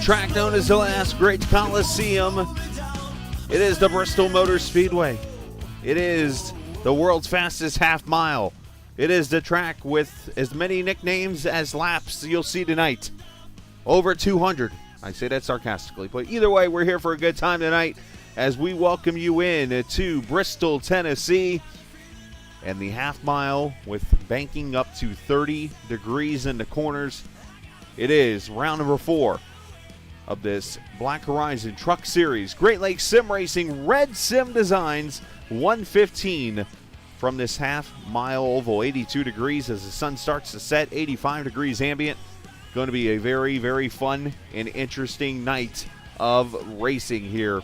track known as the last great Coliseum. It is the Bristol Motor Speedway. It is the world's fastest half mile. It is the track with as many nicknames as laps you'll see tonight. Over 200. I say that sarcastically, but either way, we're here for a good time tonight as we welcome you in to Bristol, Tennessee. And the half mile with banking up to 30 degrees in the corners. It is round number 4 of this Black Horizon Truck Series. Great Lakes Sim Racing RedSim Designs 115 from this half mile oval. 82 degrees as the sun starts to set, 85 degrees ambient. Going to be a very, very fun and interesting night of racing here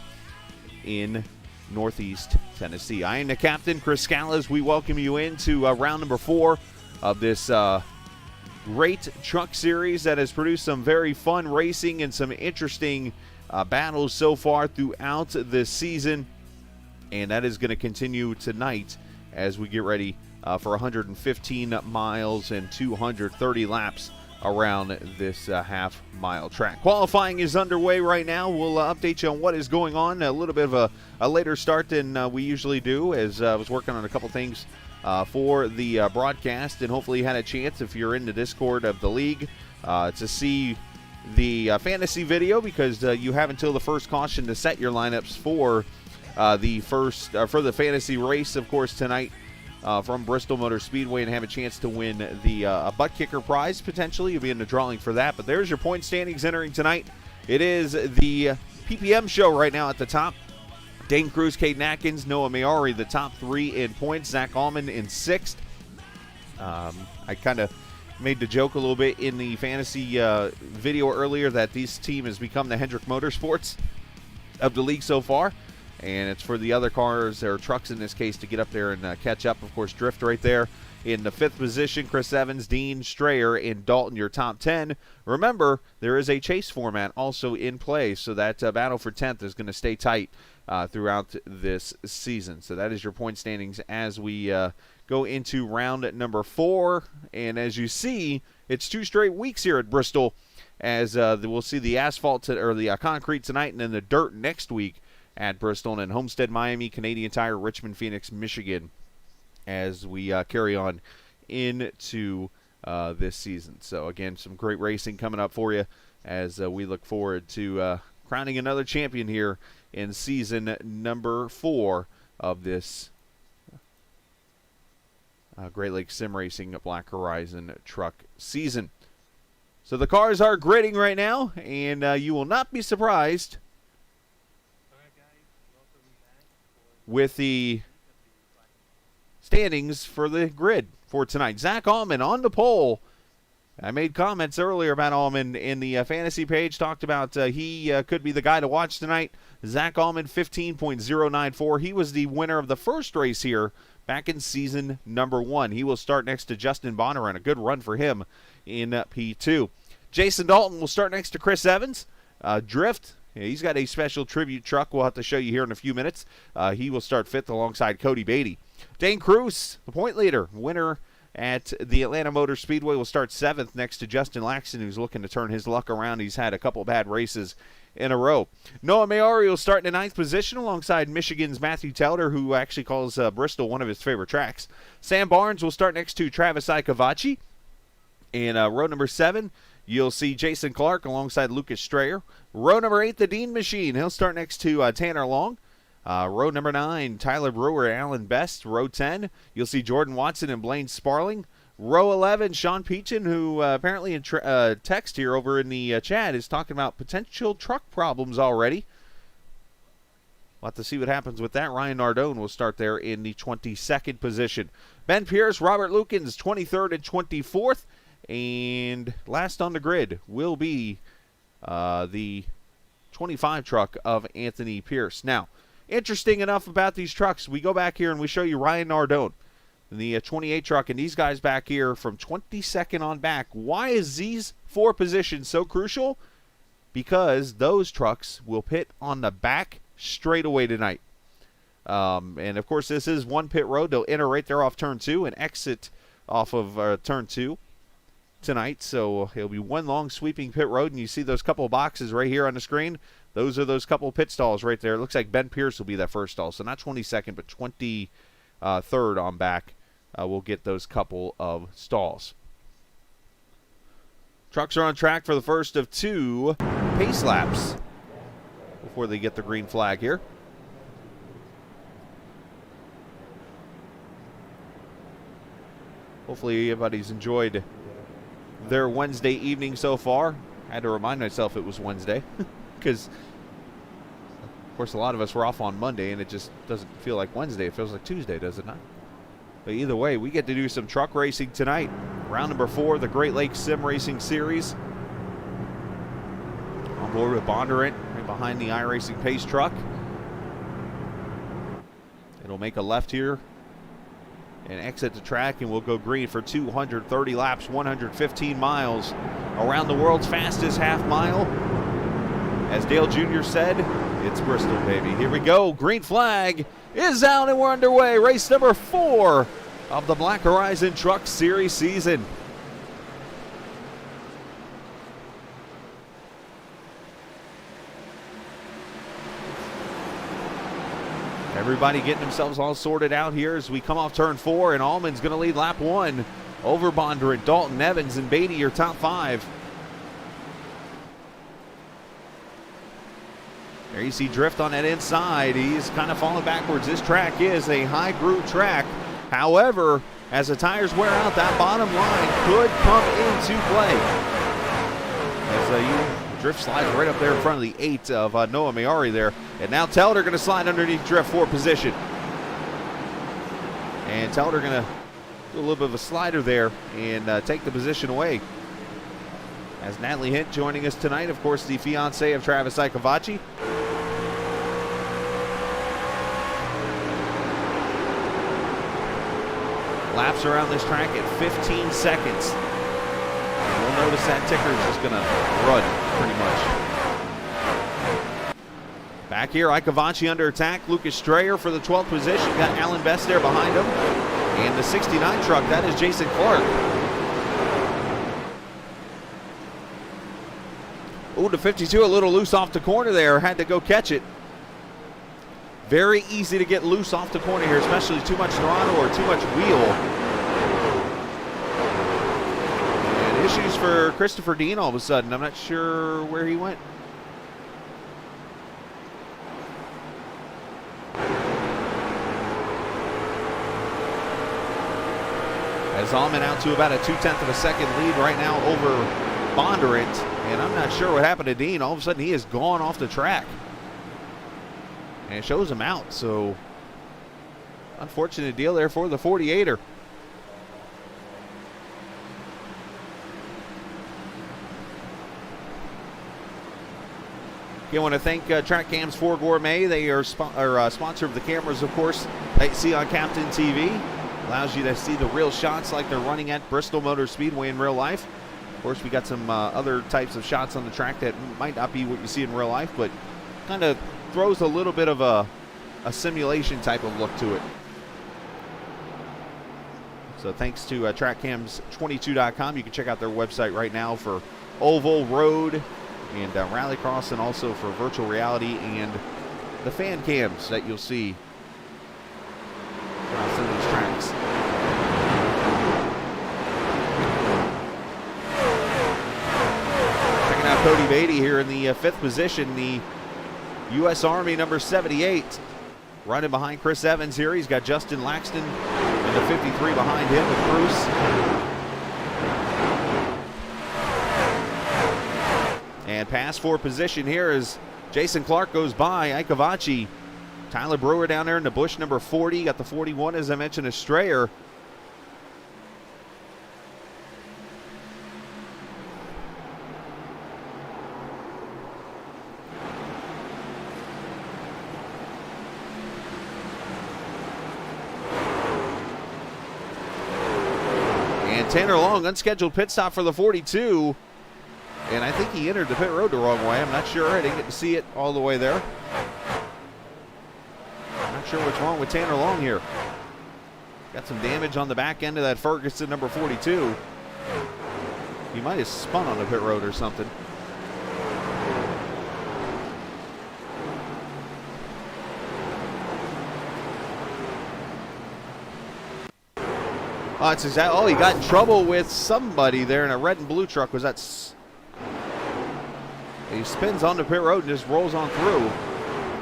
in Northeast Tennessee. I am the captain, Chris Scala. We welcome you into round number 4 of this great truck series that has produced some very fun racing and some interesting battles so far throughout this season. And that is going to continue tonight as we get ready for 115 miles and 230 laps around this half-mile track. Qualifying is underway right now. We'll update you on what is going on. A little bit of a later start than we usually do, as I was working on a couple things for the broadcast, and hopefully you had a chance, if you're in the Discord of the league, to see the fantasy video, because you have until the first caution to set your lineups for the fantasy race, of course, tonight. From Bristol Motor Speedway, and have a chance to win the butt kicker prize, potentially. You'll be in the drawing for that. But there's your point standings entering tonight. It is the PPM show right now at the top. Dane Cruz, Caden Atkins, Noah Mayari, the top 3 in points. Zach Allman in 6th. I kind of made the joke a little bit in the fantasy video earlier that this team has become the Hendrick Motorsports of the league so far. And it's for the other cars, or trucks in this case, to get up there and catch up. Of course, Drift right there in the 5th position. Chris Evans, Dean Strayer, and Dalton, your top 10. Remember, there is a chase format also in play, so that battle for 10th is going to stay tight throughout this season. So that is your point standings as we go into round number 4. And as you see, it's 2 straight weeks here at Bristol, as we'll see the asphalt or the concrete tonight, and then the dirt next week at Bristol, and Homestead, Miami, Canadian Tire, Richmond, Phoenix, Michigan, as we carry on into this season. So again, some great racing coming up for you as we look forward to crowning another champion here in season number 4 of this Great Lakes Sim Racing Black Horizon truck season. So the cars are gridding right now, and you will not be surprised with the standings for the grid for tonight. Zach Allman on the pole. I made comments earlier about Allman in the fantasy page, talked about he could be the guy to watch tonight. Zach Allman, 15.094. He was the winner of the first race here back in season number 1. He will start next to Justin Bonner, and a good run for him in P2. Jason Dalton will start next to Chris Evans. Drift. He's got a special tribute truck we'll have to show you here in a few minutes. He will start 5th alongside Cody Beatty. Dane Cruz, the point leader, winner at the Atlanta Motor Speedway, will start 7th next to Justin Laxton, who's looking to turn his luck around. He's had a couple bad races in a row. Noah Mayari will start in the 9th position alongside Michigan's Matthew Telder, who actually calls Bristol one of his favorite tracks. Sam Barnes will start next to Travis Icavaci. In row number 7, you'll see Jason Clark alongside Lucas Strayer. Row number 8, the Dean Machine. He'll start next to Tanner Long. Row number 9, Tyler Brewer, Alan Best. Row 10, you'll see Jordan Watson and Blaine Sparling. Row 11, Sean Peachin, who apparently in text here over in the chat is talking about potential truck problems already. We'll have to see what happens with that. Ryan Nardone will start there in the 22nd position. Ben Pierce, Robert Lukens, 23rd and 24th. And last on the grid will be the 25 truck of Anthony Pierce. Now, interesting enough about these trucks, we go back here and we show you Ryan Nardone, the 28 truck, and these guys back here from 22nd on back. Why is these 4 positions so crucial? Because those trucks will pit on the back straightaway tonight. And, of course, this is one pit road. They'll enter right there off turn 2 and exit off of turn 2. tonight, so it'll be one long sweeping pit road, and you see those couple of boxes right here on the screen. Those are those couple pit stalls right there. It looks like Ben Pierce will be that first stall, so not 22nd, but 23rd on back. We'll get those couple of stalls. Trucks are on track for the first of 2 pace laps before they get the green flag here. Hopefully everybody's enjoyed their Wednesday evening so far. I had to remind myself it was Wednesday because, of course, a lot of us were off on Monday, and it just doesn't feel like Wednesday. It feels like Tuesday, does it not? But either way, we get to do some truck racing tonight. Round number 4, the Great Lakes Sim Racing Series. On board with Bondurant, right behind the iRacing Pace truck. It'll make a left here and exit the track, and we'll go green for 230 laps, 115 miles around the world's fastest half mile. As Dale Jr. said, it's Bristol, baby. Here we go. Green flag is out, and we're underway. Race number 4 of the Black Horizon Truck Series season. Everybody getting themselves all sorted out here as we come off turn 4, and Allman's going to lead lap 1 over Bondurant. Dalton, Evans, and Beatty are top 5. There you see Drift on that inside. He's kind of falling backwards. This track is a high groove track. However, as the tires wear out, that bottom line could come into play. As Drift slides right up there in front of the 8 of Noah Mayari there. And now Telder going to slide underneath Drift for position. And Telder going to do a little bit of a slider there and take the position away. As Natalie Hint joining us tonight, of course, the fiance of Travis Icavacci. Laps around this track at 15 seconds. And we'll notice that ticker is just going to run pretty much. Back here, Icavacci under attack. Lucas Strayer for the 12th position. Got Alan Best there behind him. And the 69 truck, that is Jason Clark. Ooh, the 52 a little loose off the corner there. Had to go catch it. Very easy to get loose off the corner here, especially too much throttle or too much wheel. And issues for Christopher Dean all of a sudden. I'm not sure where he went. As Allman out to about a 0.2 of a second lead right now over Bondurant. And I'm not sure what happened to Dean. All of a sudden he is gone off the track. And it shows him out, so unfortunate deal there for the 48er. I want to thank Track Cams 4 Gourmet. They are sponsor of the cameras, of course, that you see on Captain TV. Allows you to see the real shots like they're running at Bristol Motor Speedway in real life. Of course, we got some other types of shots on the track that might not be what you see in real life, but kind of throws a little bit of a simulation type of look to it. So thanks to TrackCams22.com. You can check out their website right now for oval, road, and rallycross, and also for virtual reality and the fan cams that you'll see across some of these tracks. Checking out Cody Beatty here in the 5th position, the U.S. Army number 78, running behind Chris Evans here. He's got Justin Laxton and the 53 behind him with Bruce. And pass for position here as Jason Clark goes by Icavacci. Tyler Brewer down there in the bush, number 40. Got the 41, as I mentioned, a Strayer. Tanner Long, unscheduled pit stop for the 42. And I think he entered the pit road the wrong way. I'm not sure. I didn't get to see it all the way there. Not sure what's wrong with Tanner Long here. Got some damage on the back end of that Ferguson number 42. He might have spun on the pit road or something. Oh, it's exactly. Oh, he got in trouble with somebody there in a red and blue truck. Was that? He spins on the pit road and just rolls on through.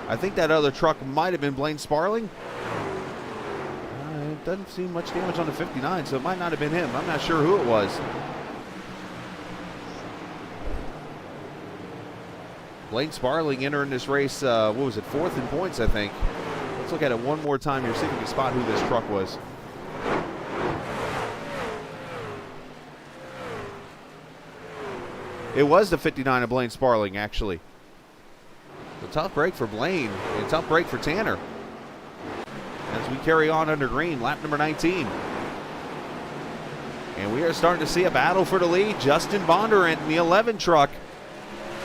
I think that other truck might have been Blaine Sparling. It doesn't seem much damage on the 59, so it might not have been him. I'm not sure who it was. Blaine Sparling entering this race, what was it, 4th in points, I think. Let's look at it one more time here, see if we can spot who this truck was. It was the 59 of Blaine Sparling, actually. A tough break for Blaine, and a tough break for Tanner. As we carry on under green, lap number 19. And we are starting to see a battle for the lead. Justin Bondurant in the 11 truck.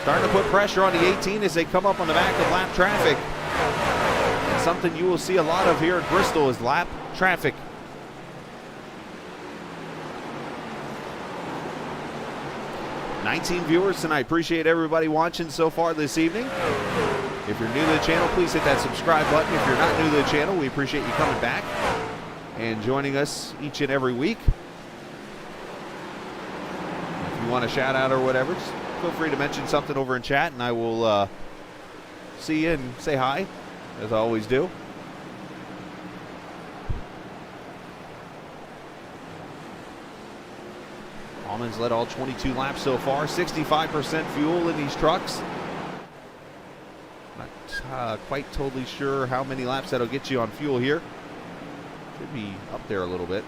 Starting to put pressure on the 18 as they come up on the back of lap traffic. And something you will see a lot of here at Bristol is lap traffic. $19 viewers tonight. Appreciate everybody watching so far this evening. If you're new to the channel, please hit that subscribe button. If you're not new to the channel, we appreciate you coming back and joining us each and every week. If you want a shout out or whatever, just feel free to mention something over in chat, and I will see you and say hi, as I always do. Allman's led all 22 laps so far, 65% fuel in these trucks. Not quite totally sure how many laps that'll get you on fuel here. Should be up there a little bit.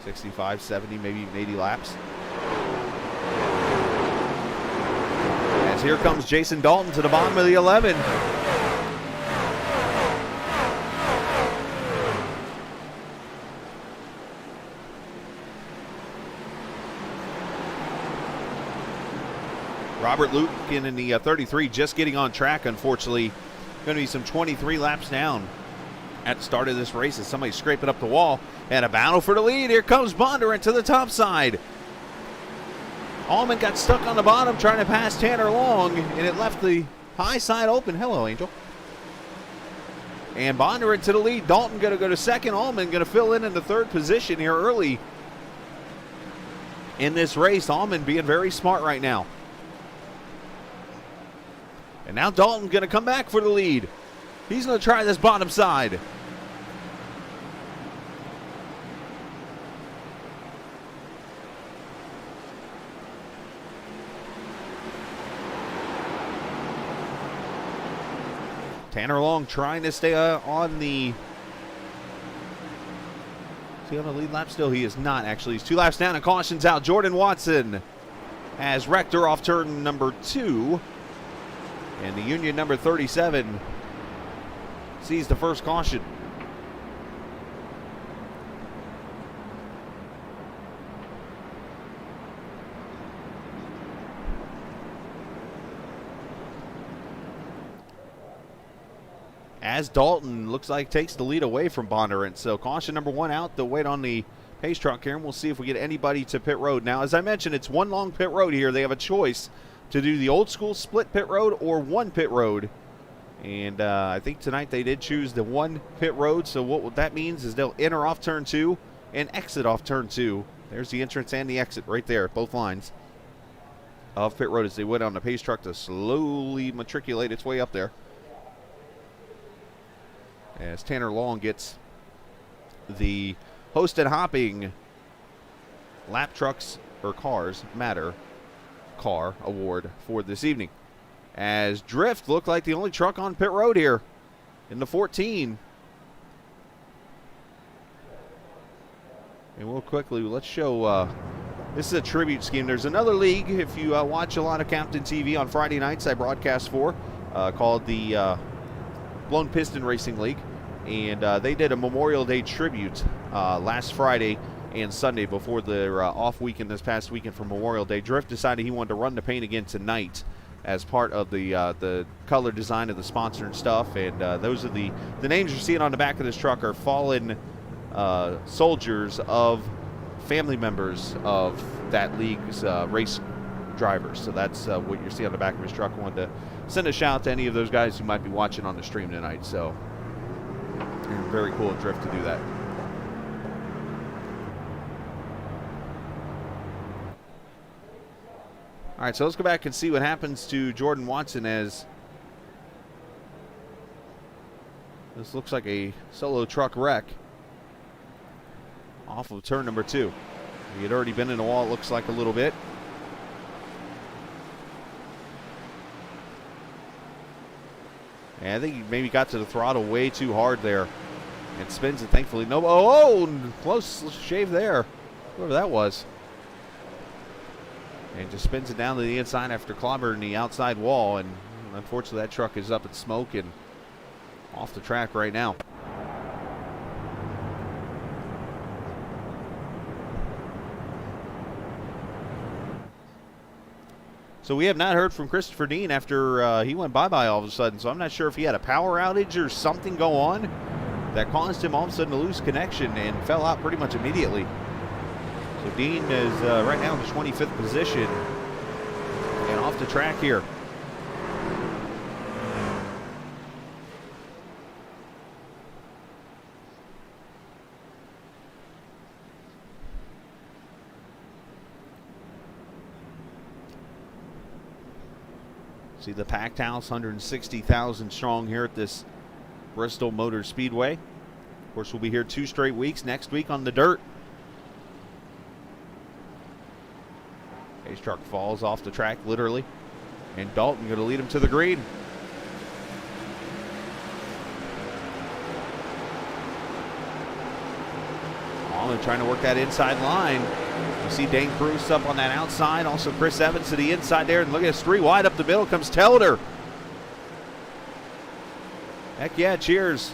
65, 70, maybe even 80 laps. As here comes Jason Dalton to the bottom of the 11. Robert Lukin in the 33 just getting on track, unfortunately. Going to be some 23 laps down at the start of this race as somebody's scraping up the wall. And a battle for the lead. Here comes Bondurant to the top side. Allman got stuck on the bottom trying to pass Tanner Long, and it left the high side open. Hello, Angel. And Bondurant to the lead. Dalton going to go to second. Allman going to fill in the third position here early in this race. Allman being very smart right now. And now Dalton going to come back for the lead. He's going to try this bottom side. Tanner Long trying to stay on the... Is he on the lead lap still? He is not, actually. He's 2 laps down and caution's out. Jordan Watson has wrecked her off turn number 2. And the Union number 37 sees the first caution. As Dalton looks like takes the lead away from Bondurant. So caution number 1 out. They'll wait on the pace truck here, and we'll see if we get anybody to pit road. Now, as I mentioned, it's one long pit road here. They have a choice to do the old school split pit road or one pit road. And I think tonight they did choose the one pit road. So what that means is they'll enter off turn 2 and exit off turn 2. There's the entrance and the exit right there, both lines of pit road as they went on the pace truck to slowly matriculate its way up there. As Tanner Long gets the host and hopping lap trucks or cars matter car award for this evening. As Drift looked like the only truck on pit road here in the 14. And we'll quickly, let's show, this is a tribute scheme. There's another league, if you watch a lot of Captain TV on Friday nights, I broadcast for, called the Blown Piston Racing League. And they did a Memorial Day tribute last Friday and Sunday before their off weekend this past weekend for Memorial Day. Drift decided he wanted to run the paint again tonight as part of the color design of the sponsor and stuff. And those are the names you're seeing on the back of this truck are fallen soldiers of family members of that league's race drivers. So that's what you see on the back of his truck. I wanted to send a shout out to any of those guys who might be watching on the stream tonight. So very cool of Drift to do that. All right, so let's go back and see what happens to Jordan Watson as this looks like a solo truck wreck off of turn number 2. He had already been in the wall, it looks like, a little bit. And I think he maybe got to the throttle way too hard there and spins it, thankfully. No, close shave there, whoever that was. And just spins it down to the inside after clobbering the outside wall. And unfortunately, that truck is up in smoke and off the track right now. So we have not heard from Christopher Dean after he went bye-bye all of a sudden. So I'm not sure if he had a power outage or something go on that caused him all of a sudden to lose connection and fell out pretty much immediately. So Dean is right now in the 25th position and off the track here. See the packed house, 160,000 strong here at this Bristol Motor Speedway. Of course, we'll be here 2 straight weeks. Next week on the dirt. Ace truck falls off the track, literally. And Dalton going to lead him to the green. Allman trying to work that inside line. You see Dane Cruz up on that outside. Also Chris Evans to the inside there. And look at this, 3 wide up the middle comes Telder. Heck yeah, cheers.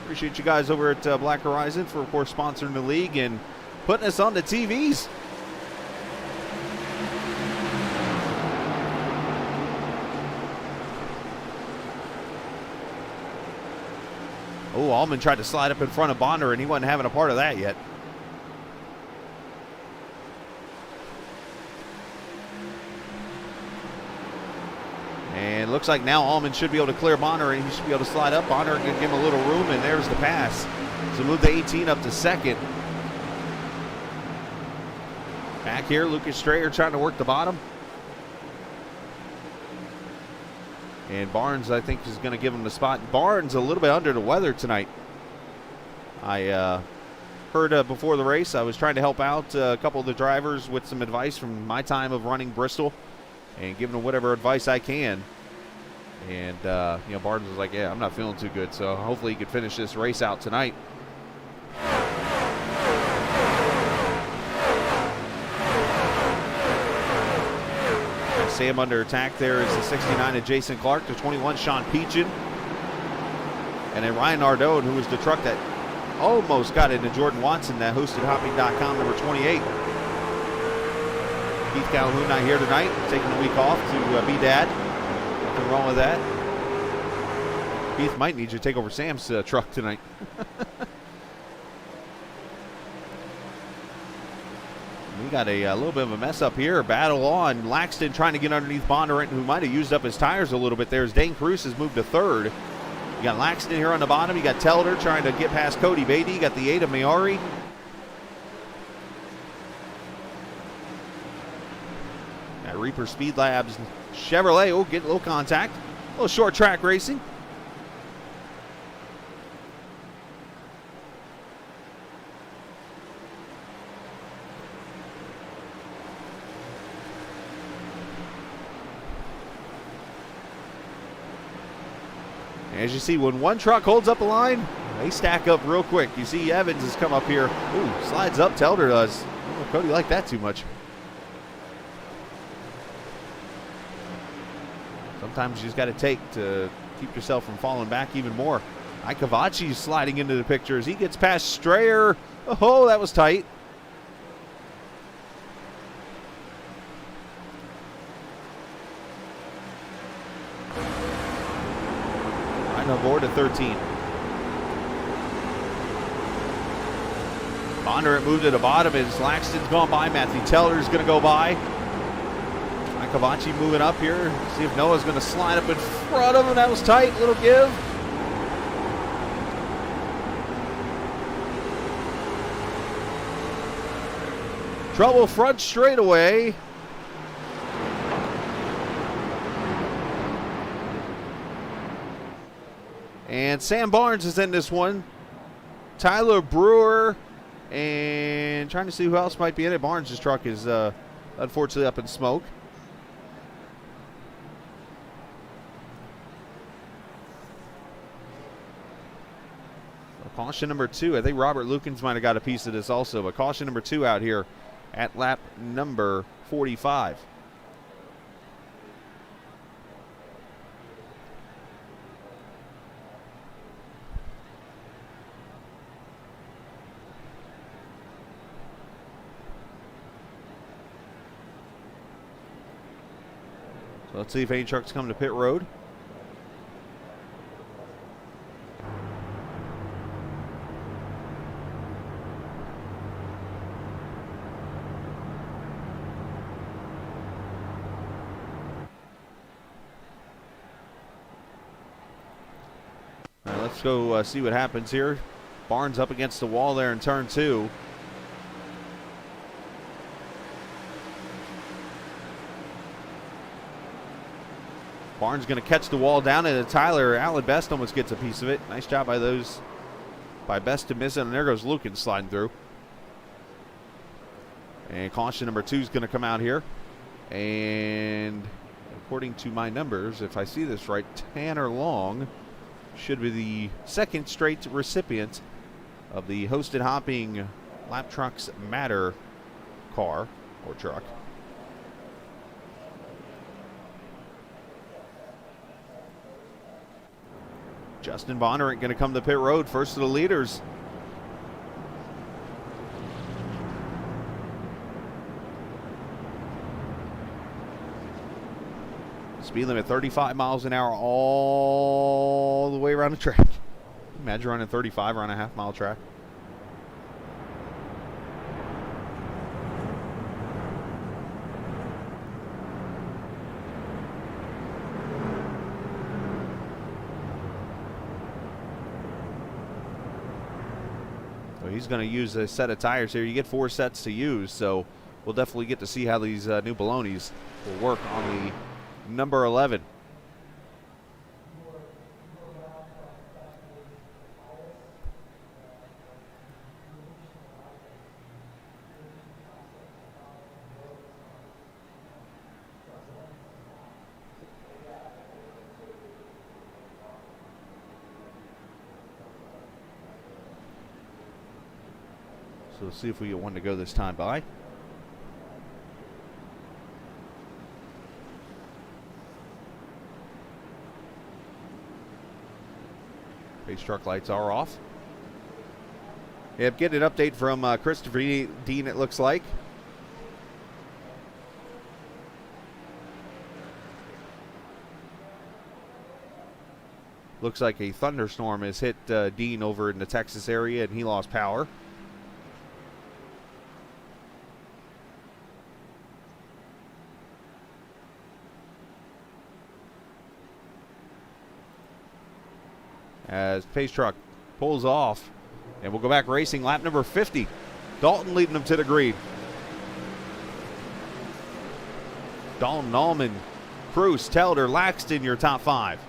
Appreciate you guys over at Black Horizon for, of course, sponsoring the league and putting us on the TVs. Oh, Allman tried to slide up in front of Bonder, and he wasn't having a part of that yet. And it looks like now Allman should be able to clear Bonder, and he should be able to slide up. Bonder can give him a little room, and there's the pass. So move the 18 up to second. Back here, Lucas Strayer trying to work the bottom. And Barnes, I think, is going to give him the spot. Barnes a little bit under the weather tonight. I heard before the race, I was trying to help out a couple of the drivers with some advice from my time of running Bristol and giving them whatever advice I can. And, you know, Barnes was like, yeah, I'm not feeling too good. So hopefully he could finish this race out tonight. Sam under attack there is the 69 of Jason Clark, the 21 Sean Peachin. And then Ryan Nardone, who was the truck that almost got into Jordan Watson that hosted Hopping.com, number 28. Keith Calhoun not here tonight, taking a week off to be dad. Nothing wrong with that. Keith might need you to take over Sam's truck tonight. We got a little bit of a mess up here. Battle on. Laxton trying to get underneath Bondurant, who might have used up his tires a little bit there. As Dane Cruz has moved to third. You got Laxton here on the bottom. You got Telder trying to get past Cody Beatty. You got the 8 of Mayari. Got Reaper Speed Labs. Chevrolet. Oh, getting a little contact. A little short track racing. As you see, when one truck holds up a line, they stack up real quick. You see Evans has come up here. Ooh, slides up, Telder does. I don't know if Cody liked that too much. Sometimes you just got to take to keep yourself from falling back even more. Ike Cavacci's sliding into the picture as he gets past Strayer. Oh, that was tight. On board at 13. Bondurant moved to the bottom as Laxton's gone by. Matthew Teller's going to go by. Kavachi moving up here. See if Noah's going to slide up in front of him. That was tight. Little give. Trouble front straightaway. And Sam Barnes is in this one. Tyler Brewer. And trying to see who else might be in it. Barnes' truck is unfortunately up in smoke. Caution number 2. I think Robert Lukens might have got a piece of this also, but caution number 2 out here at lap number 45. So let's see if any trucks come to pit road. Let's go see what happens here. Barnes up against the wall there in turn 2. Barnes going to catch the wall down into Tyler. Alan Best almost gets a piece of it. Nice job by Best to miss it. And there goes Lucan sliding through. And caution number 2 is going to come out here. And according to my numbers, if I see this right, Tanner Long should be the second straight recipient of the Hosted Hopping Lap Trucks Matter car or truck. Justin Bondurant going to come to pit road, first of the leaders. Speed limit 35 miles an hour all the way around the track. Imagine running 35 around a half-mile track. So he's going to use a set of tires here. You get 4 sets to use, so we'll definitely get to see how these new balonies will work on the number 11. So let's see if we get one to go this time by. Race truck lights are off. Yep, getting an update from Christopher Dean, it looks like. Looks like a thunderstorm has hit Dean over in the Texas area, and he lost power. As Pace Truck pulls off, and we'll go back racing lap number 50. Dalton leading them to the green. Dalton, Allman, Cruz, Telder, Laxton, your top 5.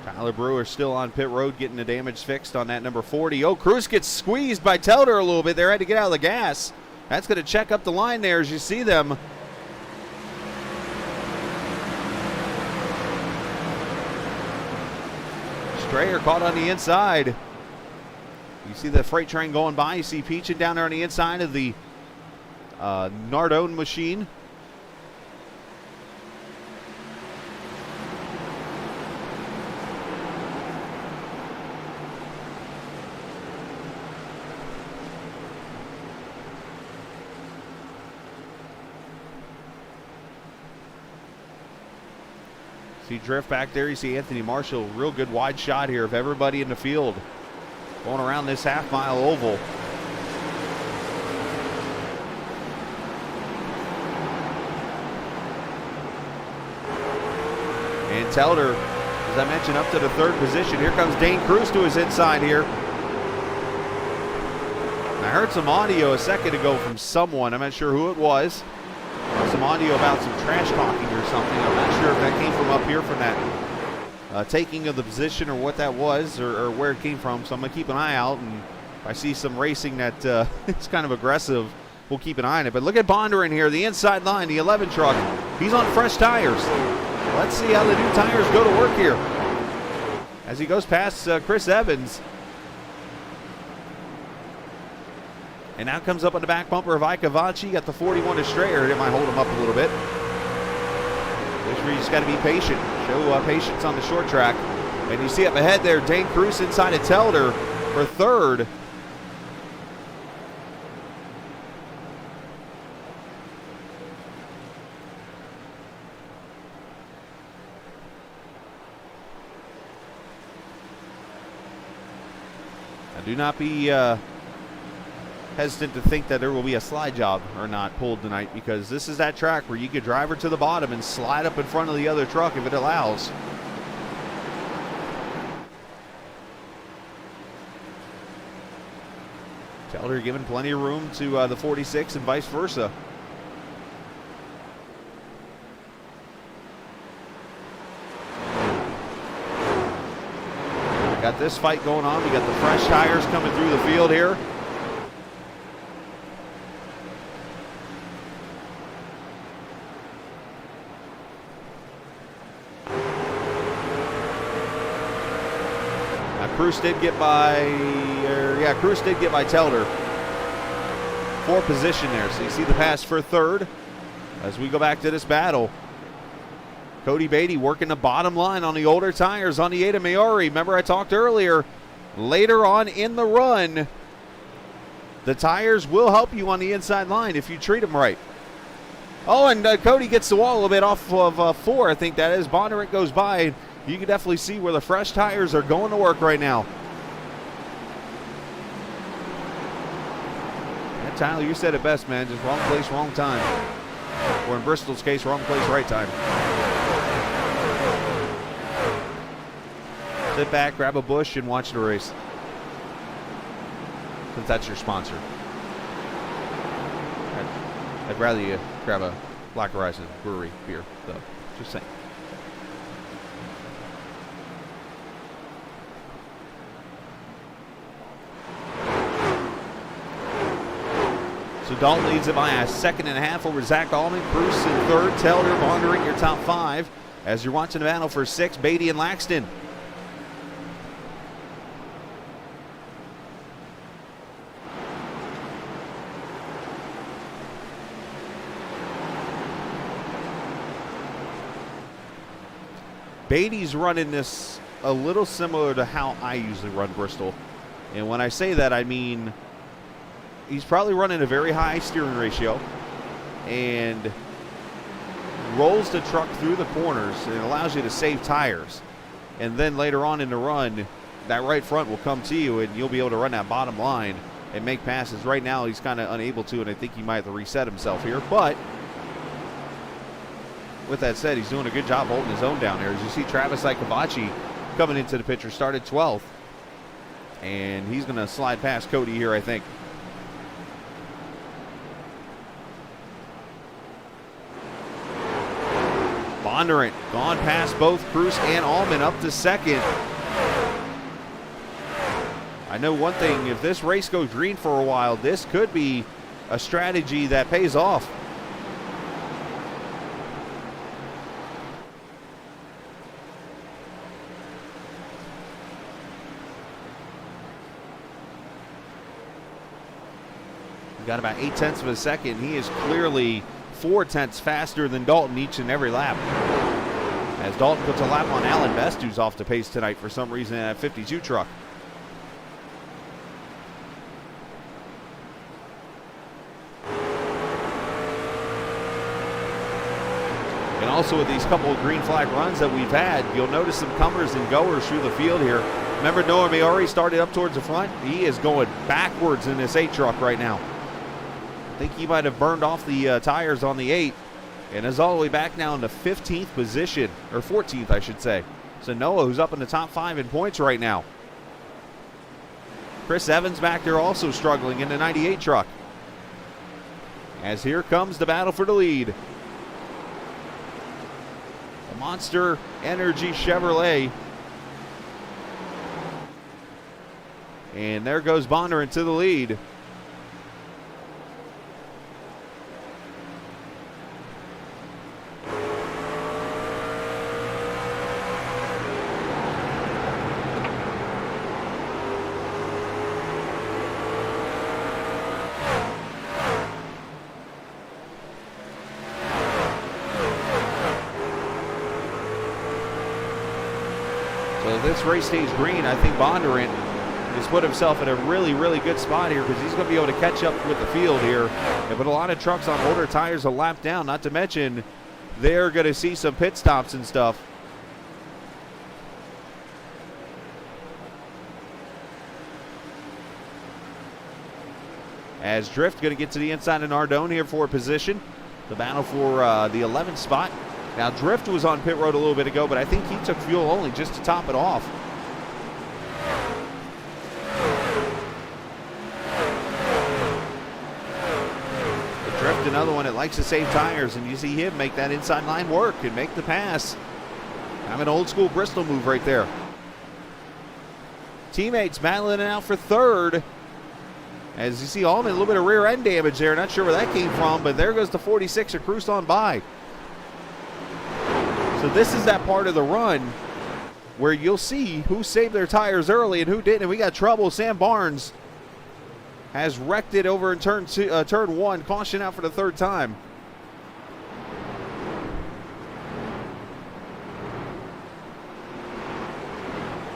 Tyler Brewer still on pit road getting the damage fixed on that number 40. Oh, Cruz gets squeezed by Telder a little bit there. Had to get out of the gas. That's going to check up the line there as you see them. Strayer caught on the inside. You see the freight train going by. You see Peachin down there on the inside of the Nardone machine. See drift back there. You see Anthony Marshall. Real good wide shot here of everybody in the field going around this half-mile oval. And Telder, as I mentioned, up to the third position. Here comes Dane Cruz to his inside here. I heard some audio a second ago from someone. I'm not sure who it was. Some audio about some trash talking or something. I'm not sure if that came from up here from that taking of the position or what that was or where it came from. So I'm going to keep an eye out. And if I see some racing that is kind of aggressive, we'll keep an eye on it. But look at Bondurant here, the inside line, the 11 truck. He's on fresh tires. Let's see how the new tires go to work here as he goes past Chris Evans. And now comes up on the back bumper of Ike Avachi. Got the 41 to Strayer. It might hold him up a little bit. This where you just got to be patient. Show patience on the short track. And you see up ahead there, Dane Cruz inside of Telder for third. Now do not be hesitant to think that there will be a slide job or not pulled tonight, because this is that track where you could drive her to the bottom and slide up in front of the other truck if it allows. Telder giving plenty of room to the 46 and vice versa. We got this fight going on. We got the fresh tires coming through the field here. Cruz did get by, Cruz did get by Telder for position there. So you see the pass for third as we go back to this battle. Cody Beatty working the bottom line on the older tires on the Ada Maori. Remember I talked earlier, later on in the run, the tires will help you on the inside line if you treat them right. Oh, and Cody gets the wall a little bit off of 4, I think that is. Bondurant goes by. You can definitely see where the fresh tires are going to work right now. Yeah, Tyler, you said it best, man. Just wrong place, wrong time. Or in Bristol's case, wrong place, right time. Sit back, grab a bush, and watch the race. Since that's your sponsor. I'd rather you grab a Black Horizon Brewery beer, though. Just saying. So Dalton leads it by a second and a half over Zach Allman. Cruz in third. Telder, Bondurant your top 5. As you're watching the battle for 6, Beatty and Laxton. Beatty's running this a little similar to how I usually run Bristol. And when I say that, I mean he's probably running a very high steering ratio and rolls the truck through the corners, and it allows you to save tires. And then later on in the run, that right front will come to you and you'll be able to run that bottom line and make passes. Right now he's kind of unable to, and I think he might have to reset himself here. But with that said, he's doing a good job holding his own down there. As you see Travis Ikavachi coming into the picture, started 12th. And he's going to slide past Cody here, I think. Bondurant gone past both Cruz and Allman up to second. I know one thing, if this race goes green for a while, this could be a strategy that pays off. Got about 0.8 of a second. He is clearly 0.4 faster than Dalton each and every lap. As Dalton puts a lap on Alan Best, who's off the pace tonight for some reason in that 52 truck. And also with these couple of green flag runs that we've had, you'll notice some comers and goers through the field here. Remember, Noah Maori started up towards the front. He is going backwards in this 8 truck right now. I think he might have burned off the tires on the 8 and is all the way back now in the 15th position, or 14th, I should say. So Noah, who's up in the top 5 in points right now. Chris Evans back there also struggling in the 98 truck. As here comes the battle for the lead. The Monster Energy Chevrolet. And there goes Bonner into the lead. So if this race stays green, I think Bondurant has put himself in a really, really good spot here because he's going to be able to catch up with the field here. But a lot of trucks on older tires a lap down, not to mention they're going to see some pit stops and stuff. As Drift going to get to the inside of Nardone here for a position. The battle for the 11th spot. Now, Drift was on pit road a little bit ago, but I think he took fuel only just to top it off. But Drift, another one that likes to save tires, and you see him make that inside line work and make the pass. Have an old school Bristol move right there. Teammates battling it out for third. As you see, Allman, a little bit of rear end damage there. Not sure where that came from, but there goes the 46er cruised on by. So this is that part of the run where you'll see who saved their tires early and who didn't. And we got trouble. Sam Barnes has wrecked it over in turn 1. Caution out for the 3rd time.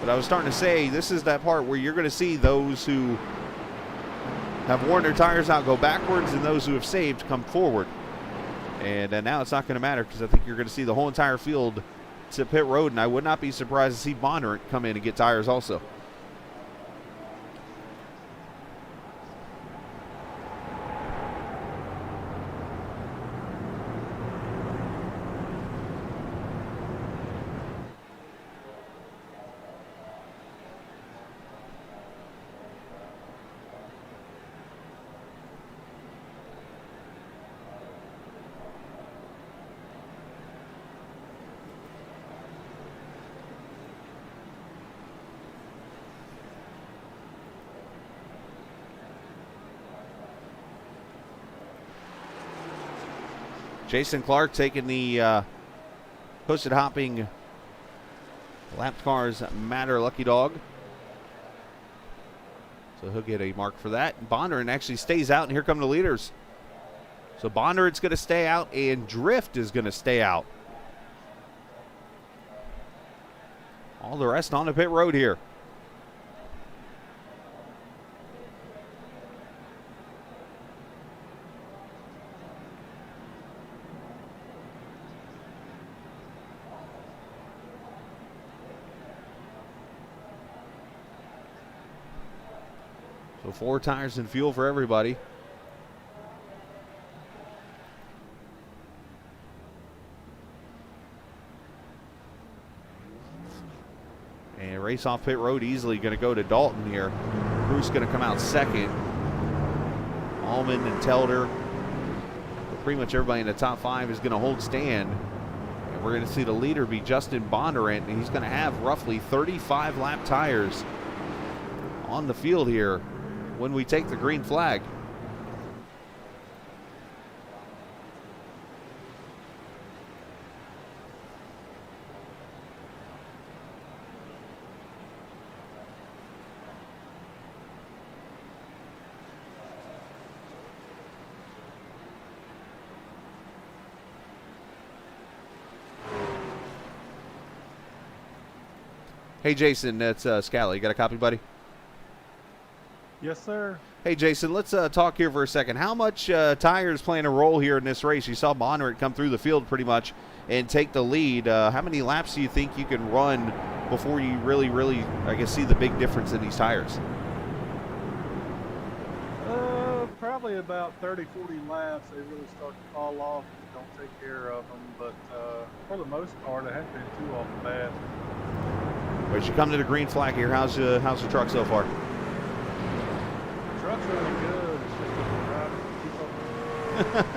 But I was starting to say, this is that part where you're going to see those who have worn their tires out go backwards and those who have saved come forward. And now it's not going to matter because I think you're going to see the whole entire field to pit road, and I would not be surprised to see Bondurant come in and get tires also. Jason Clark taking the posted hopping lap cars matter lucky dog. So he'll get a mark for that. Bondurant actually stays out, and here come the leaders. So Bondurant's going to stay out, and Drift is going to stay out. All the rest on the pit road here. So 4 tires and fuel for everybody. And race off pit road easily going to go to Dalton here. Bruce going to come out second. Allman and Telder. Pretty much everybody in the top 5 is going to hold stand. And we're going to see the leader be Justin Bondurant, and he's going to have roughly 35 lap tires on the field here when we take the green flag. Hey Jason, that's Scally. You got a copy, buddy? Yes, sir. Hey, Jason, let's talk here for a second. How much tires playing a role here in this race? You saw Bondurant come through the field pretty much and take the lead. How many laps do you think you can run before you really, I guess, see the big difference in these tires? Probably about 30, 40 laps. They really start to fall off if you don't take care of them. But for the most part, it hasn't been too awful bad. As you come to the green flag here, how's the truck so far? The truck's really good. It's just a drive to keep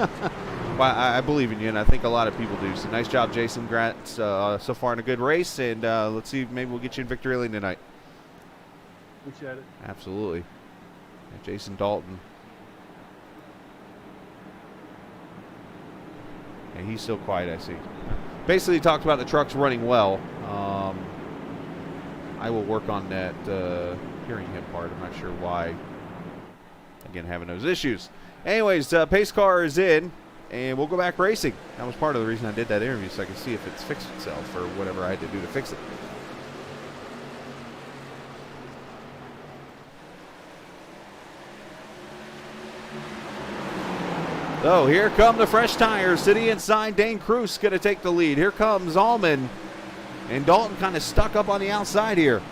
up. Well, I believe in you, and I think a lot of people do. So nice job, Jason. Congrats so far in a good race, and let's see if maybe we'll get you in victory lane tonight. Appreciate it. Absolutely. And Jason Dalton. And he's still quiet, I see. Basically, talked about the trucks running well. I will work on that hearing him part. I'm not sure why. Again, having those issues. Anyways, pace car is in, and we'll go back racing. That was part of the reason I did that interview, so I could see if it's fixed itself or whatever I had to do to fix it. So here come the fresh tires to the inside. Dane Cruz going to take the lead. Here comes Allman. And Dalton kind of stuck up on the outside here.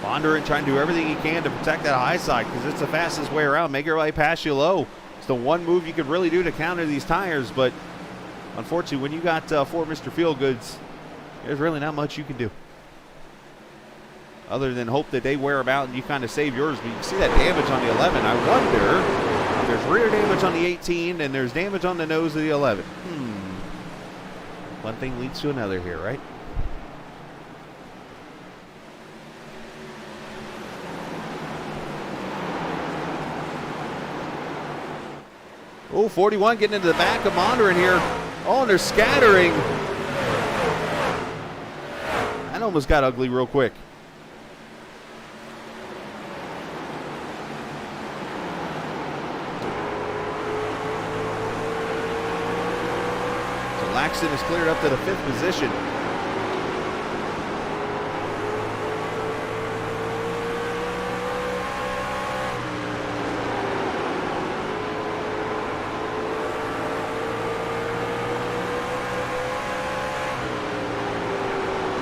Bondurant trying to do everything he can to protect that high side because it's the fastest way around. Make everybody pass you low. It's the one move you could really do to counter these tires, but unfortunately, when you got four Mr. Feelgoods, there's really not much you can do other than hope that they wear them out and you kind of save yours. But you can see that damage on the 11. I wonder, there's rear damage on the 18 and there's damage on the nose of the 11. One thing leads to another here, right? Oh, 41 getting into the back of Bondurant here. Oh, and they're scattering. That almost got ugly real quick. So Laxton is cleared up to the 5th position.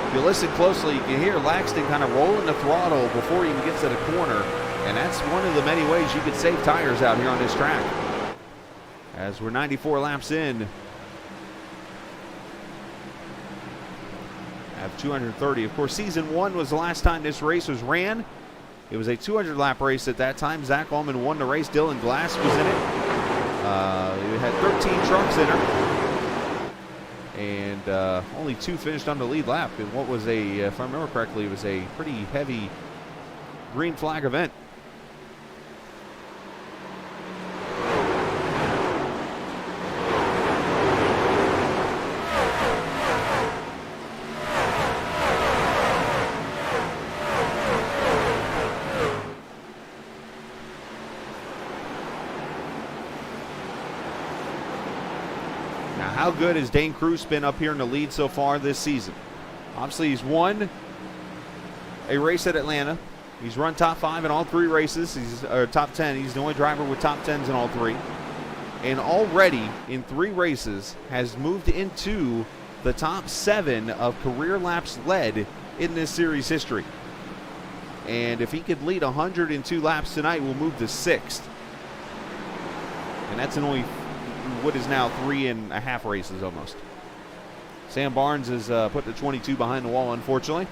If you listen closely, you can hear Laxton kind of rolling the throttle before he even gets to the corner. And that's one of the many ways you could save tires out here on this track. As we're 94 laps in. Have 230. Of course, season 1 was the last time this race was ran. It was a 200-lap race at that time. Zach Allman won the race. Dylan Glass was in it. We had 13 trucks in her. And only 2 finished on the lead lap in what was a, if I remember correctly, it was a pretty heavy green flag event. How good has Dane Cruz been up here in the lead so far this season? Obviously, he's won a race at Atlanta. He's run top 5 in all 3 races. He's top 10. He's the only driver with top 10s in all 3. And already in 3 races has moved into the top 7 of career laps led in this series history. And if he could lead 102 laps tonight, we'll move to 6th. And that's in only what is now 3.5 races almost. Sam Barnes has put the 22 behind the wall, unfortunately.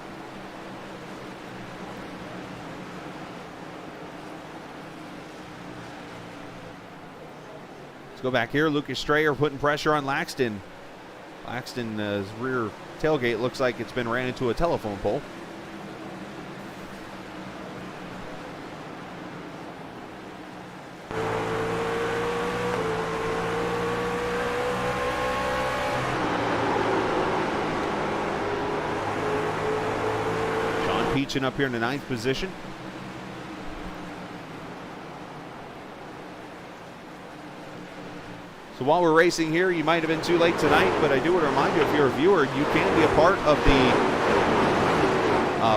Let's go back here. Lucas Strayer putting pressure on Laxton. Laxton's rear tailgate looks like it's been ran into a telephone pole. Peachin up here in the 9th position. So while we're racing here, you might have been too late tonight, but I do want to remind you, if you're a viewer, you can be a part of the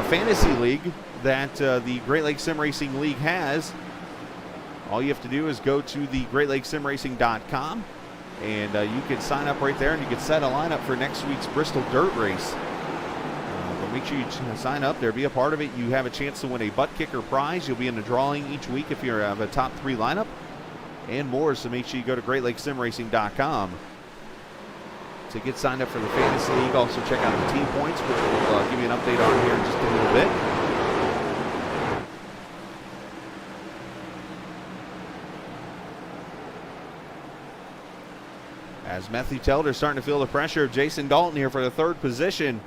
fantasy league that the Great Lakes Sim Racing League has. All you have to do is go to the GreatLakesSimRacing.com, and you can sign up right there, and you can set a lineup for next week's Bristol Dirt Race. But make sure you sign up there, be a part of it. You have a chance to win a butt kicker prize. You'll be in the drawing each week if you have a top 3 lineup, and more. So make sure you go to GreatLakesSimRacing.com to get signed up for the Fantasy League. Also check out the team points, which we'll give you an update on here in just a little bit. As Matthew Telder starting to feel the pressure of Jason Dalton here for the 3rd position.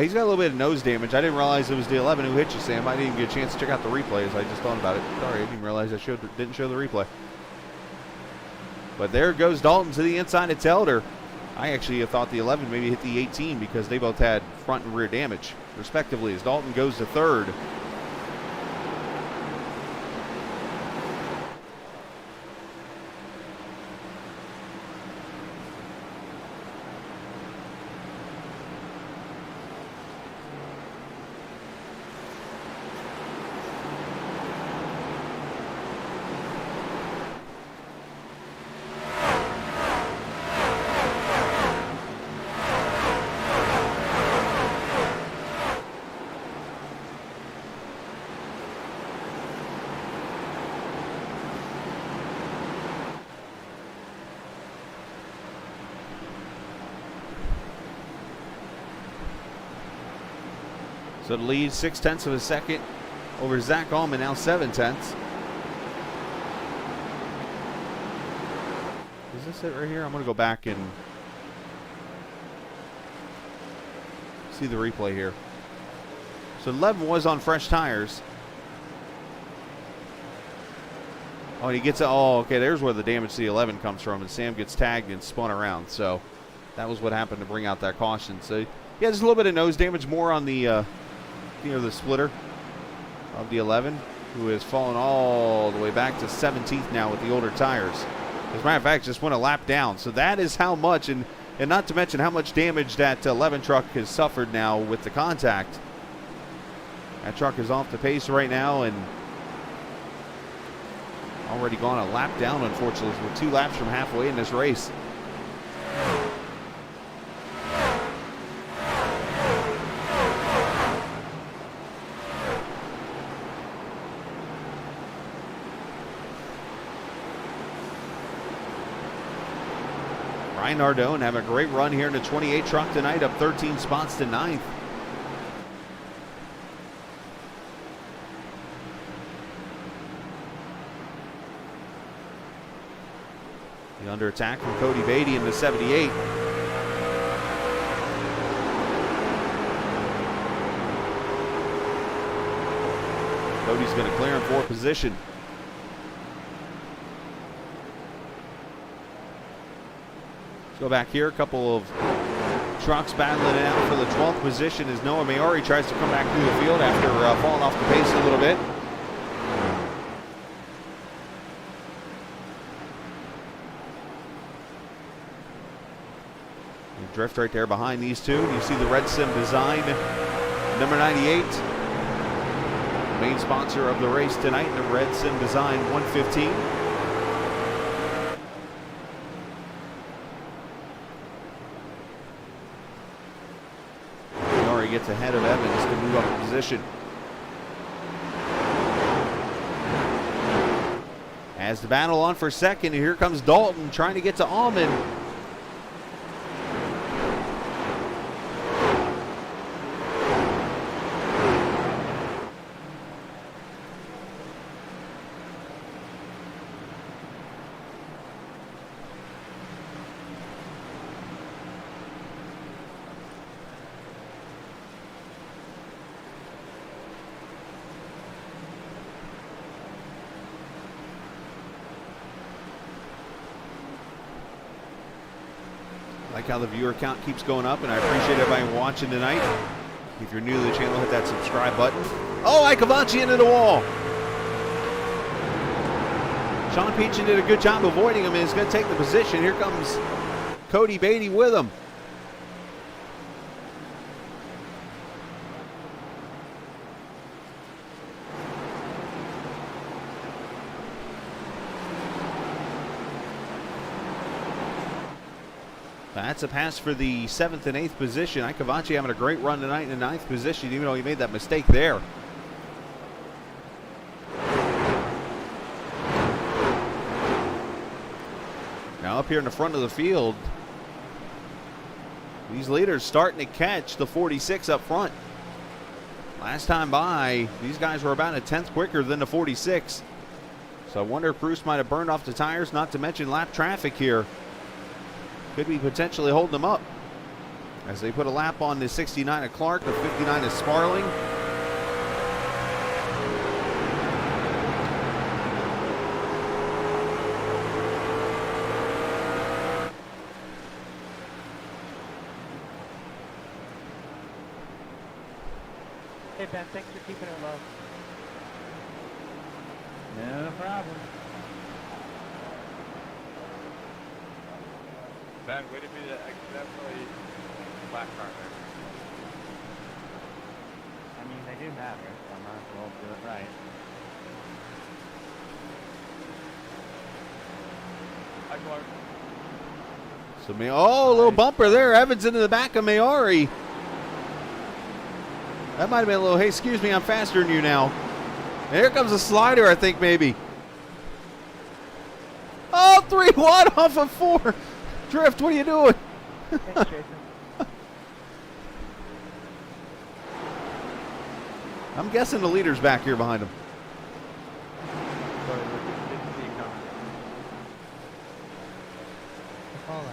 He's got a little bit of nose damage. I didn't realize it was the 11 who hit you, Sam. I didn't even get a chance to check out the replay as I just thought about it. Sorry, I didn't realize I didn't show the replay. But there goes Dalton to the inside of Telder. I actually thought the 11 maybe hit the 18 because they both had front and rear damage, respectively, as Dalton goes to 3rd. So the lead 0.6 of a second over Zach Allman, now 0.7. Is this it right here? I'm going to go back and see the replay here. So 11 was on fresh tires. Oh, and he gets it. Oh, okay, there's where the damage to the 11 comes from, and Sam gets tagged and spun around. So that was what happened to bring out that caution. So, yeah, there's a little bit of nose damage, more on the the splitter of the 11, who has fallen all the way back to 17th now with the older tires. As a matter of fact, just went a lap down. So that is how much, and not to mention how much damage that 11 truck has suffered now with the contact. That truck is off the pace right now and already gone a lap down, unfortunately. We're 2 laps from halfway in this race. Ryan Nardone having a great run here in the 28 truck tonight, up 13 spots to 9th. The under attack from Cody Beatty in the 78. Cody's going to clear in 4th position. Go back here, a couple of trucks battling it out for the 12th position as Noah Maori tries to come back through the field after falling off the pace a little bit. You drift right there behind these two. You see the RedSim Design, number 98. Main sponsor of the race tonight, the RedSim Design 115. Gets ahead of Evans to move up a position. As the battle on for second, and here comes Dalton trying to get to Allman. how the viewer count keeps going up, and I appreciate everybody watching tonight. If you're new to the channel, hit that subscribe button. Oh, Icavaci into the wall. Sean Peachin did a good job avoiding him, and he's going to take the position. Here comes Cody Beatty with him. That's a pass for the 7th and 8th position. Icavaci having a great run tonight in the 9th position, even though he made that mistake there. Now up here in the front of the field, these leaders starting to catch the 46 up front. Last time by, these guys were about a 10th quicker than the 46. So I wonder if Bruce might have burned off the tires, not to mention lap traffic here. Could be potentially holding them up as they put a lap on the 69 of Clark, the 59 of Sparling. Hey Ben, thanks for keeping it low. No problem. Ben, way to be the accidentally black car there. I mean, they do matter, so I might as well do it right. Hi, Clark. So, oh, a little bumper there. Evans into the back of Mayari. That might have been a little, hey, excuse me, I'm faster than you now. And here comes a slider, I think, maybe. Oh, 3-1 off of 4. Drift, what are you doing? Thanks, Jason. I'm guessing the leader's back here behind him. All out.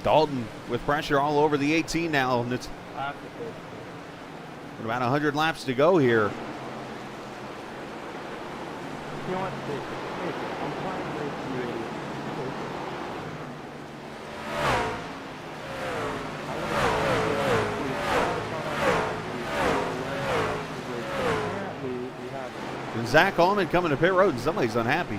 Dalton with pressure all over the 18 now. And it's about 100 laps to go here. You know what? I'm trying to make you And Zach Allman coming to pit road, and somebody's unhappy.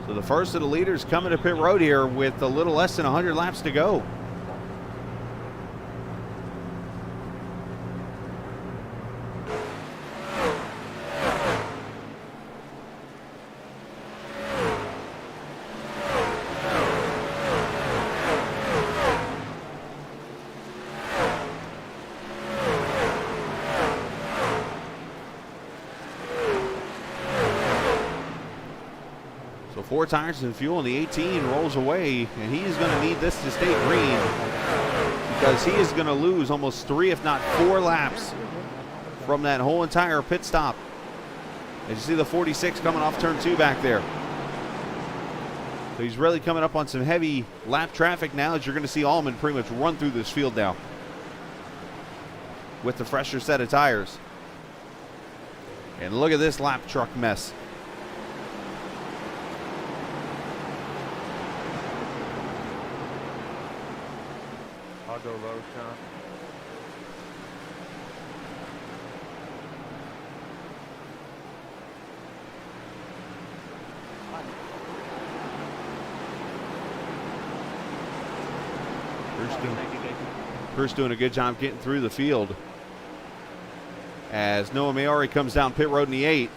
So the first of the leaders coming to pit road here with a little less than 100 laps to go. So 4 tires and fuel, and the 18 rolls away, and he's going to need this to stay green because he is going to lose almost 3, if not 4 laps from that whole entire pit stop. As you see the 46 coming off turn 2 back there. So he's really coming up on some heavy lap traffic now, as you're going to see Allman pretty much run through this field now with the fresher set of tires. And look at this lap truck mess. I'll go low, Sean. Bruce doing a good job getting through the field as Noah Mayari comes down pit road in the 8.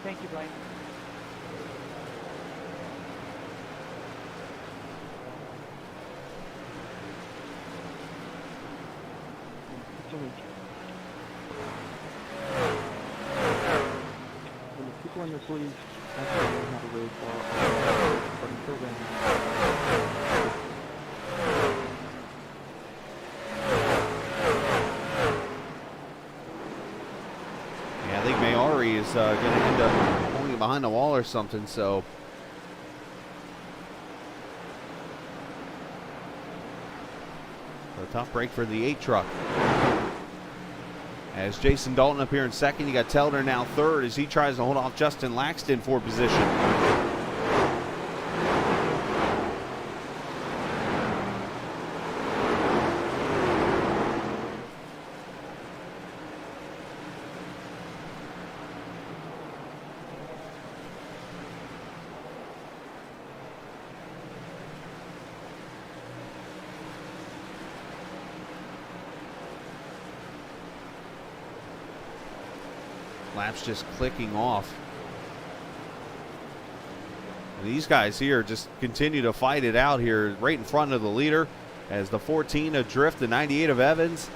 Thank you, Blaine. When the people in the Hopefully, I can learn how to race well. But until then, Yeah, I think Mayari is going to end up pulling behind the wall or something, so. A tough break for the 8 truck. As Jason Dalton up here in second, you got Telder now third as he tries to hold off Justin Laxton for position. Laps just clicking off. And these guys here just continue to fight it out here right in front of the leader as the 14 of Drift, the 98 of Evans.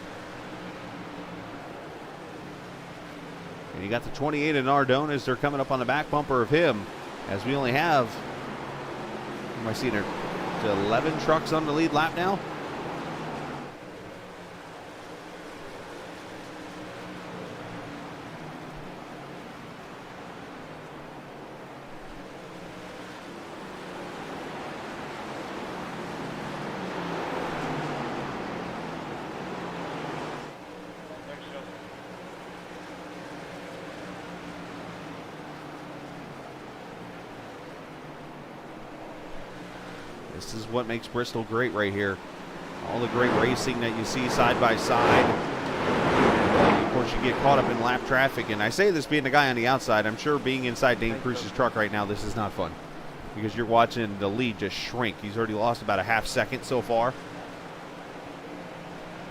And you got the 28 of Nardone as they're coming up on the back bumper of him, as we only have, what am I seeing there, 11 trucks on the lead lap now? This is what makes Bristol great right here. All the great racing that you see side by side. And of course, you get caught up in lap traffic. And I say this being the guy on the outside, I'm sure being inside Dane Cruz's truck right now, this is not fun. Because you're watching the lead just shrink. He's already lost about a half second so far.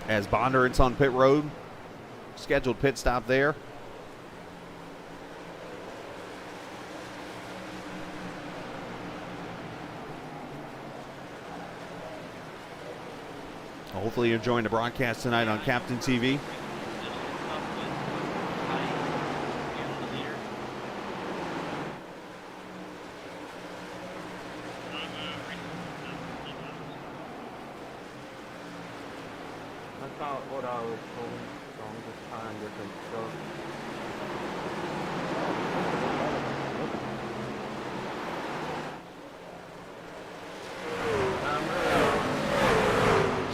As Bondurant's on pit road. Scheduled pit stop there. Hopefully you're enjoying the broadcast tonight on Captain TV. that's not what I was told. So I'm just trying different stuff.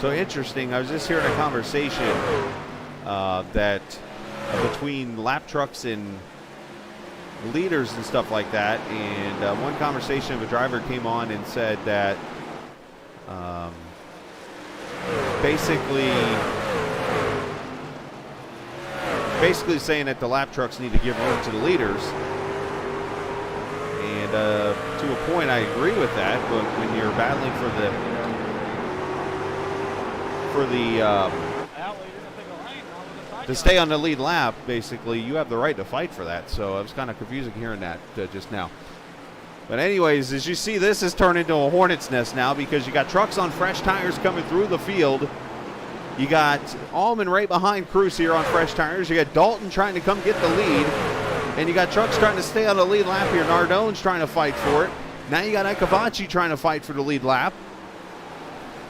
So interesting, I was just hearing a conversation that between lap trucks and leaders and stuff like that, and one conversation of a driver came on and said that basically saying that the lap trucks need to give room to the leaders. And to a point I agree with that, but when you're battling to stay on the lead lap, basically, you have the right to fight for that. So it was kind of confusing hearing that just now. But anyways, as you see, this has turned into a hornet's nest now because you got trucks on fresh tires coming through the field. You got Allman right behind Cruz here on fresh tires. You got Dalton trying to come get the lead. And you got trucks trying to stay on the lead lap here. Nardone's trying to fight for it. Now you got Ekavachi trying to fight for the lead lap.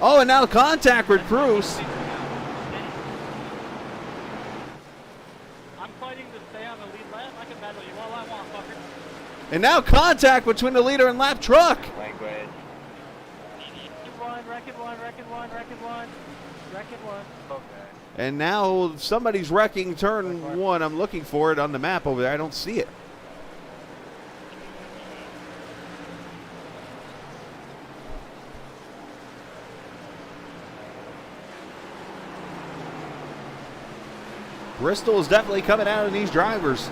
Oh, and now contact with Cruz. I'm fighting to stay on the lead lap. I can battle you all I want, fucker. And now contact between the leader and lap truck. Language. Wreck it one. Okay. And now somebody's wrecking turn one. I'm looking for it on the map over there. I don't see it. Bristol is definitely coming out of these drivers.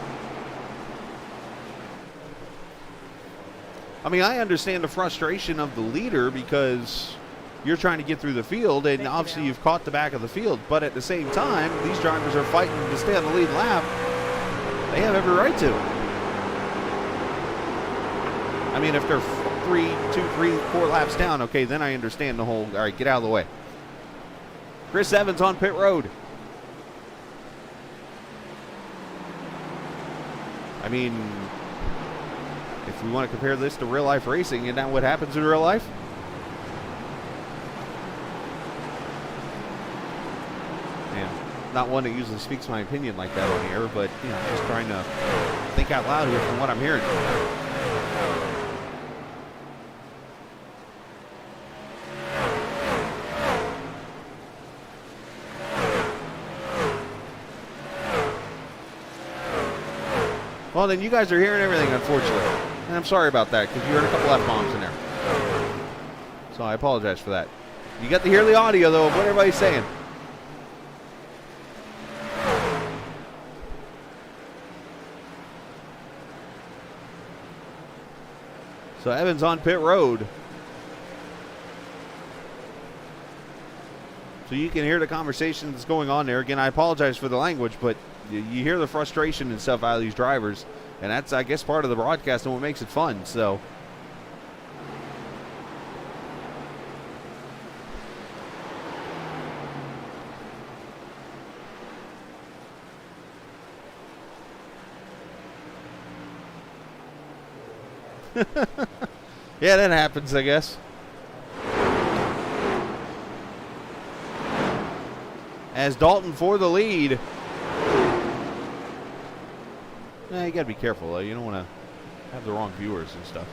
I mean, I understand the frustration of the leader because you're trying to get through the field, and obviously you've caught the back of the field. But at the same time, these drivers are fighting to stay on the lead lap. They have every right to. I mean, if they're 2, 3, 4 laps down, okay, then I understand the whole, all right, get out of the way. Chris Evans on pit road. I mean, if we want to compare this to real life racing, isn't that what happens in real life? And not one that usually speaks my opinion like that on air, but you know, I'm just trying to think out loud here from what I'm hearing. Well, then you guys are hearing everything, unfortunately. And I'm sorry about that, because you heard a couple F-bombs in there. So I apologize for that. You got to hear the audio, though, of what everybody's saying. So Evans on pit road. So you can hear the conversation that's going on there. Again, I apologize for the language, but you hear the frustration and stuff out of these drivers, and that's, I guess, part of the broadcast and what makes it fun. So yeah, that happens, I guess. As Dalton for the lead. You got to be careful, though. You don't want to have the wrong viewers and stuff.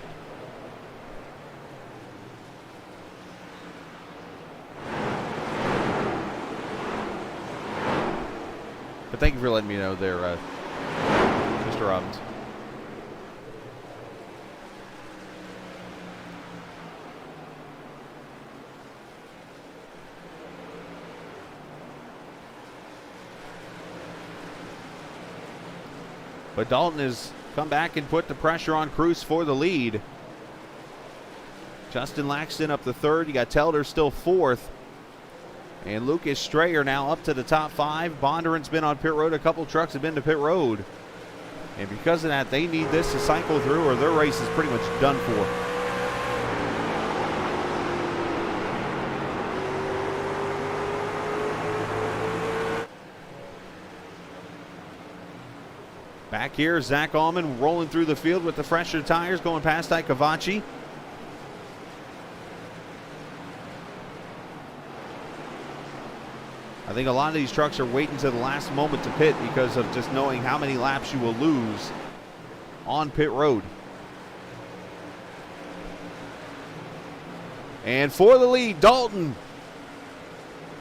But thank you for letting me know there, Mr. Robbins. But Dalton has come back and put the pressure on Cruz for the lead. Justin Laxton up to third. You got Telder still fourth. And Lucas Strayer now up to the top five. Bondurant's been on pit road. A couple trucks have been to pit road. And because of that, they need this to cycle through or their race is pretty much done for. Back here, Zach Allman rolling through the field with the fresher tires, going past Ike Cavacci. I think a lot of these trucks are waiting to the last moment to pit because of just knowing how many laps you will lose on pit road. And for the lead, Dalton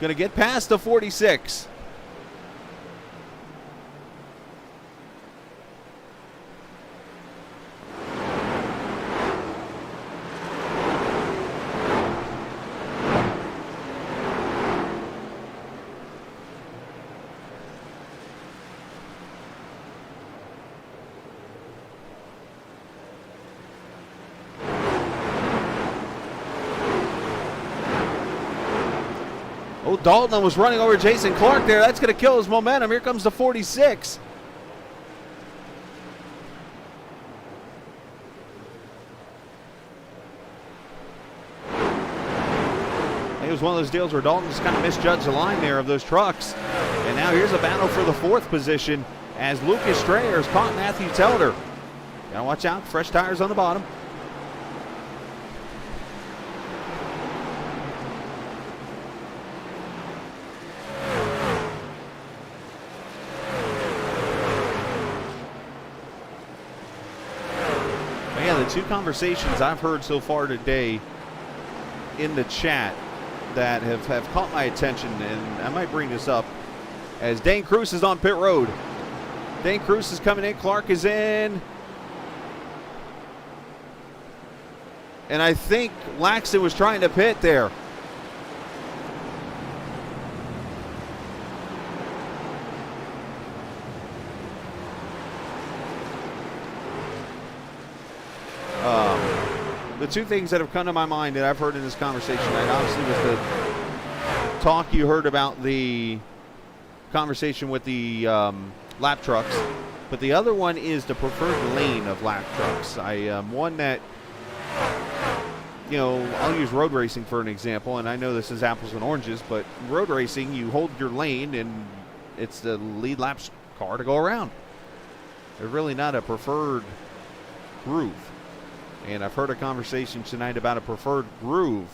going to get past the 46. Oh, Dalton was running over Jason Clark there. That's going to kill his momentum. Here comes the 46. It was one of those deals where Dalton just kind of misjudged the line there of those trucks. And now here's a battle for the fourth position as Lucas Strayer's caught Matthew Telder. Got to watch out. Fresh tires on the bottom. The two conversations I've heard so far today in the chat that have caught my attention, and I might bring this up, as Dane Cruz is on pit road. Dane Cruz is coming in, Clark is in. And I think Laxton was trying to pit there. The two things that have come to my mind that I've heard in this conversation tonight, obviously, was the talk you heard about the conversation with the lap trucks, but the other one is the preferred lane of lap trucks. One that, you know, I'll use road racing for an example, and I know this is apples and oranges, but road racing, you hold your lane, and it's the lead lap car to go around. They're really not a preferred groove. And I've heard a conversation tonight about a preferred groove.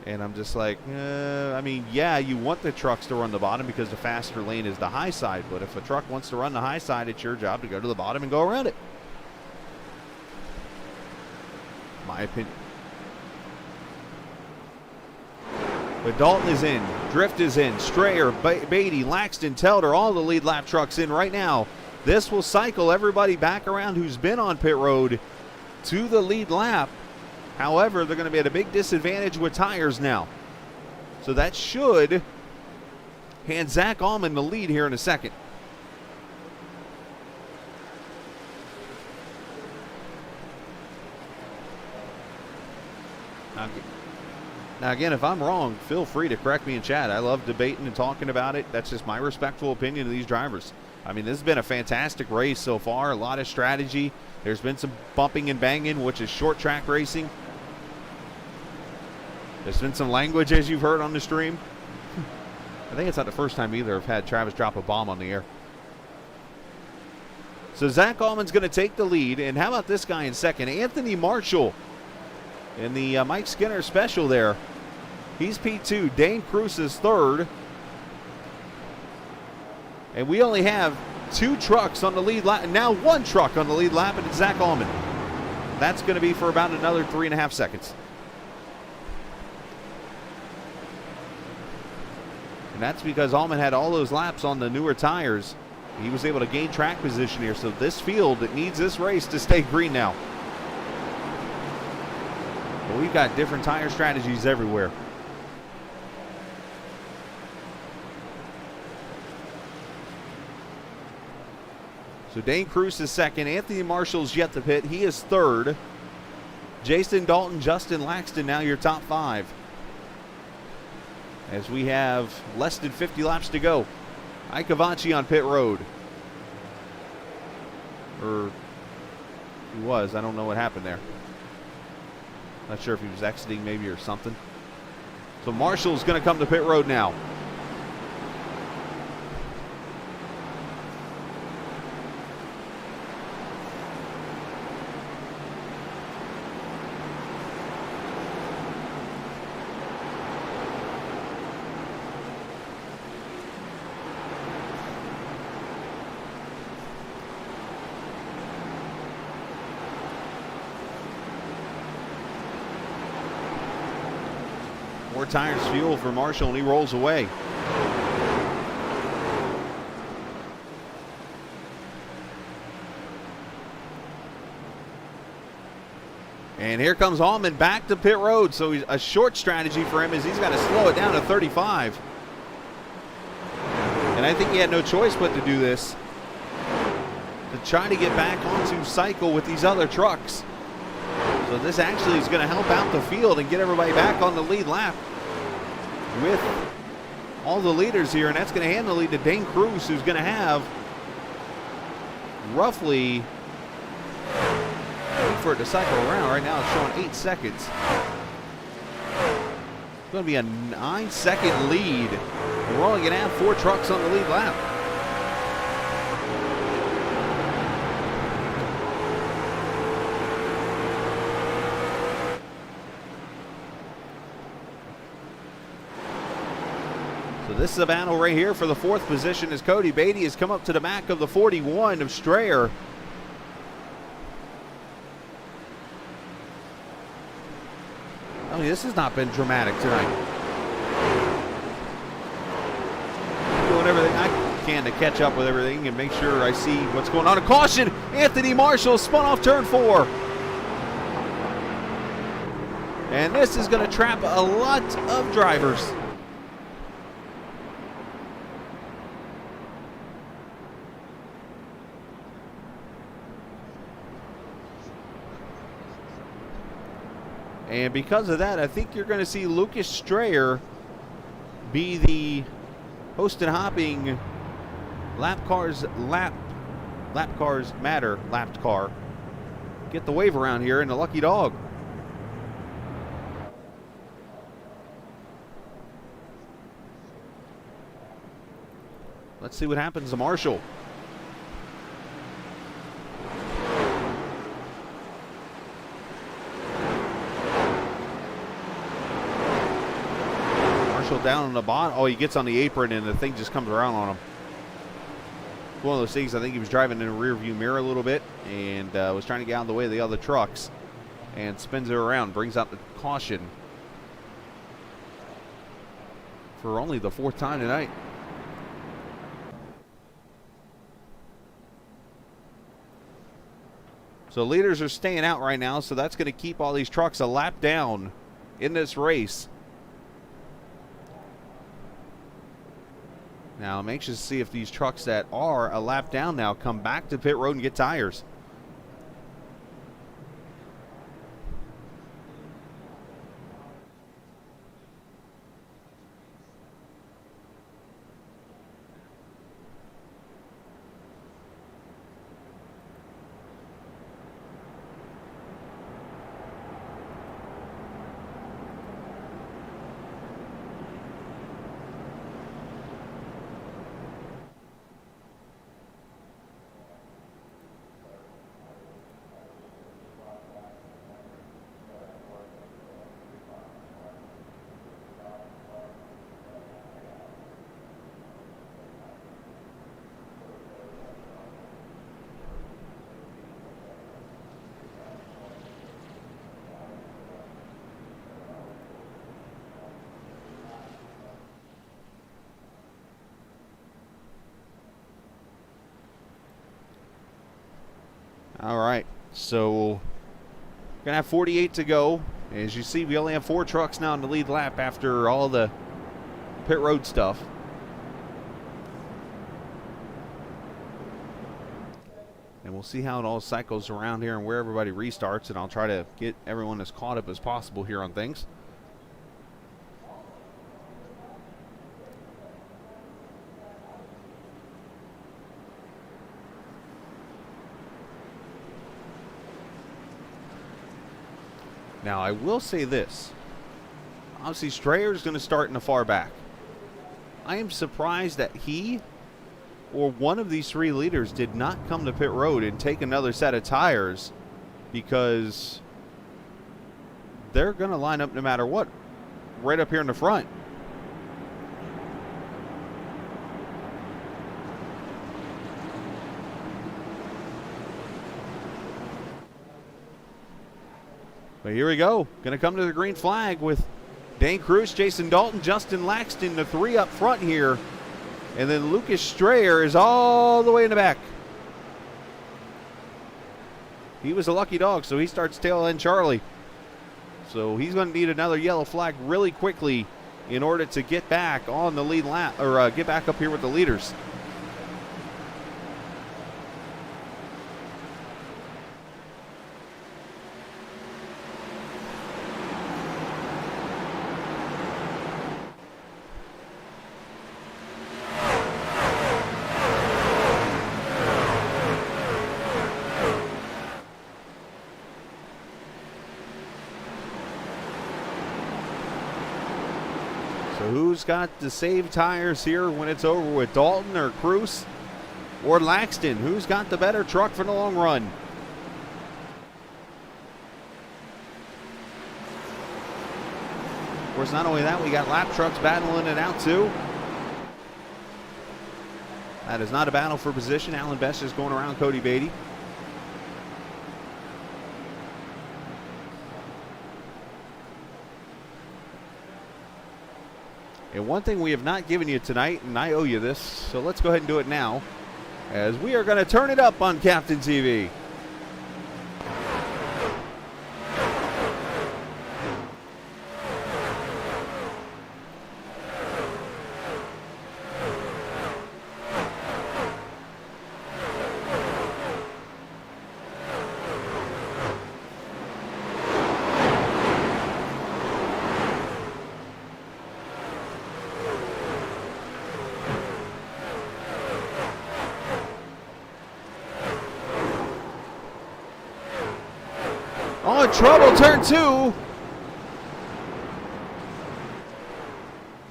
And I'm just like, I mean, yeah, you want the trucks to run the bottom because the faster lane is the high side. But if a truck wants to run the high side, it's your job to go to the bottom and go around it. My opinion. But Dalton is in. Drift is in. Strayer, Beatty, Laxton, Telder, all the lead lap trucks in right now. This will cycle everybody back around who's been on pit road to the lead lap. However, they're going to be at a big disadvantage with tires now. So that should hand Zach Allman the lead here in a second. Now, again, if I'm wrong, feel free to correct me in chat. I love debating and talking about it. That's just my respectful opinion of these drivers. I mean, this has been a fantastic race so far. A lot of strategy. There's been some bumping and banging, which is short track racing. There's been some language, as you've heard on the stream. I think it's not the first time either I've had Travis drop a bomb on the air. So Zach Allman's going to take the lead. And how about this guy in second? Anthony Marshall in the Mike Skinner special there. He's P2. Dane Cruz is third. And we only have 2 trucks on the lead lap. Now 1 truck on the lead lap, and it's Zach Allman. That's going to be for about another 3.5 seconds. And that's because Allman had all those laps on the newer tires. He was able to gain track position here. So this field, it needs this race to stay green now. But we've got different tire strategies everywhere. So Dane Cruz is second. Anthony Marshall's yet to pit. He is third. Jason Dalton, Justin Laxton, now your top 5. As we have less than 50 laps to go. Ike Avachi on pit road. Or he was. I don't know what happened there. Not sure if he was exiting maybe or something. So Marshall's going to come to pit road now. More tires fuel for Marshall, and he rolls away. And here comes Allman back to pit road. So a short strategy for him is he's got to slow it down to 35. And I think he had no choice but to do this to try to get back onto cycle with these other trucks. So this actually is going to help out the field and get everybody back on the lead lap with all the leaders here. And that's going to hand the lead to Dane Cruz, who's going to have roughly, for it to cycle around, right now it's showing 8 seconds. It's going to be a 9-second lead. And we're only going to have 4 trucks on the lead lap. So this is a battle right here for the 4th position as Cody Beatty has come up to the back of the 41 of Strayer. I mean, this has not been dramatic tonight. Doing everything I can to catch up with everything and make sure I see what's going on. A caution! Anthony Marshall spun off turn 4. And this is going to trap a lot of drivers. And because of that, I think you're going to see Lucas Strayer be the host and hopping lap cars matter lapped car. Get the wave around here in the lucky dog. Let's see what happens to Marshall. Marshall down on the bottom. Oh, he gets on the apron and the thing just comes around on him. One of those things, I think he was driving in a rear view mirror a little bit and was trying to get out of the way of the other trucks and spins it around, brings out the caution for only the 4th time tonight. So leaders are staying out right now, so that's going to keep all these trucks a lap down in this race. Now I'm anxious to see if these trucks that are a lap down now come back to pit road and get tires. All right, so gonna have 48 to go. As you see, we only have 4 trucks now in the lead lap after all the pit road stuff. And we'll see how it all cycles around here and where everybody restarts, and I'll try to get everyone as caught up as possible here on things. Now, I will say this. Obviously, Strayer's going to start in the far back. I am surprised that he or one of these 3 leaders did not come to pit road and take another set of tires, because they're going to line up no matter what right up here in the front. But here we go. Going to come to the green flag with Dane Cruz, Jason Dalton, Justin Laxton, the 3 up front here. And then Lucas Strayer is all the way in the back. He was a lucky dog, so he starts tail end Charlie. So he's going to need another yellow flag really quickly in order to get back on the lead lap, or get back up here with the leaders. Who's got the save tires here when it's over with, Dalton or Cruz or Laxton? Who's got the better truck for the long run? Of course, not only that, we got lap trucks battling it out too. That is not a battle for position. Alan Best is going around Cody Beatty. And one thing we have not given you tonight, and I owe you this, so let's go ahead and do it now, as we are going to turn it up on Captain TV. Oh, trouble, turn 2.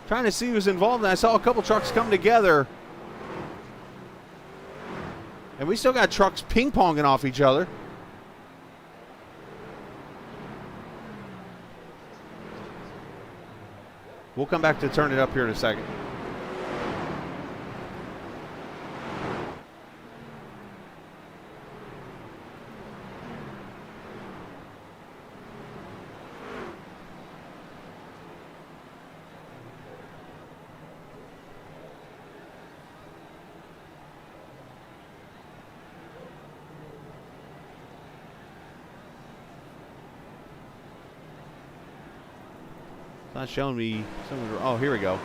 Trying to see who's involved, and I saw a couple trucks come together. And we still got trucks ping-ponging off each other. We'll come back to turn it up here in a second. Not showing me. Oh, here we go.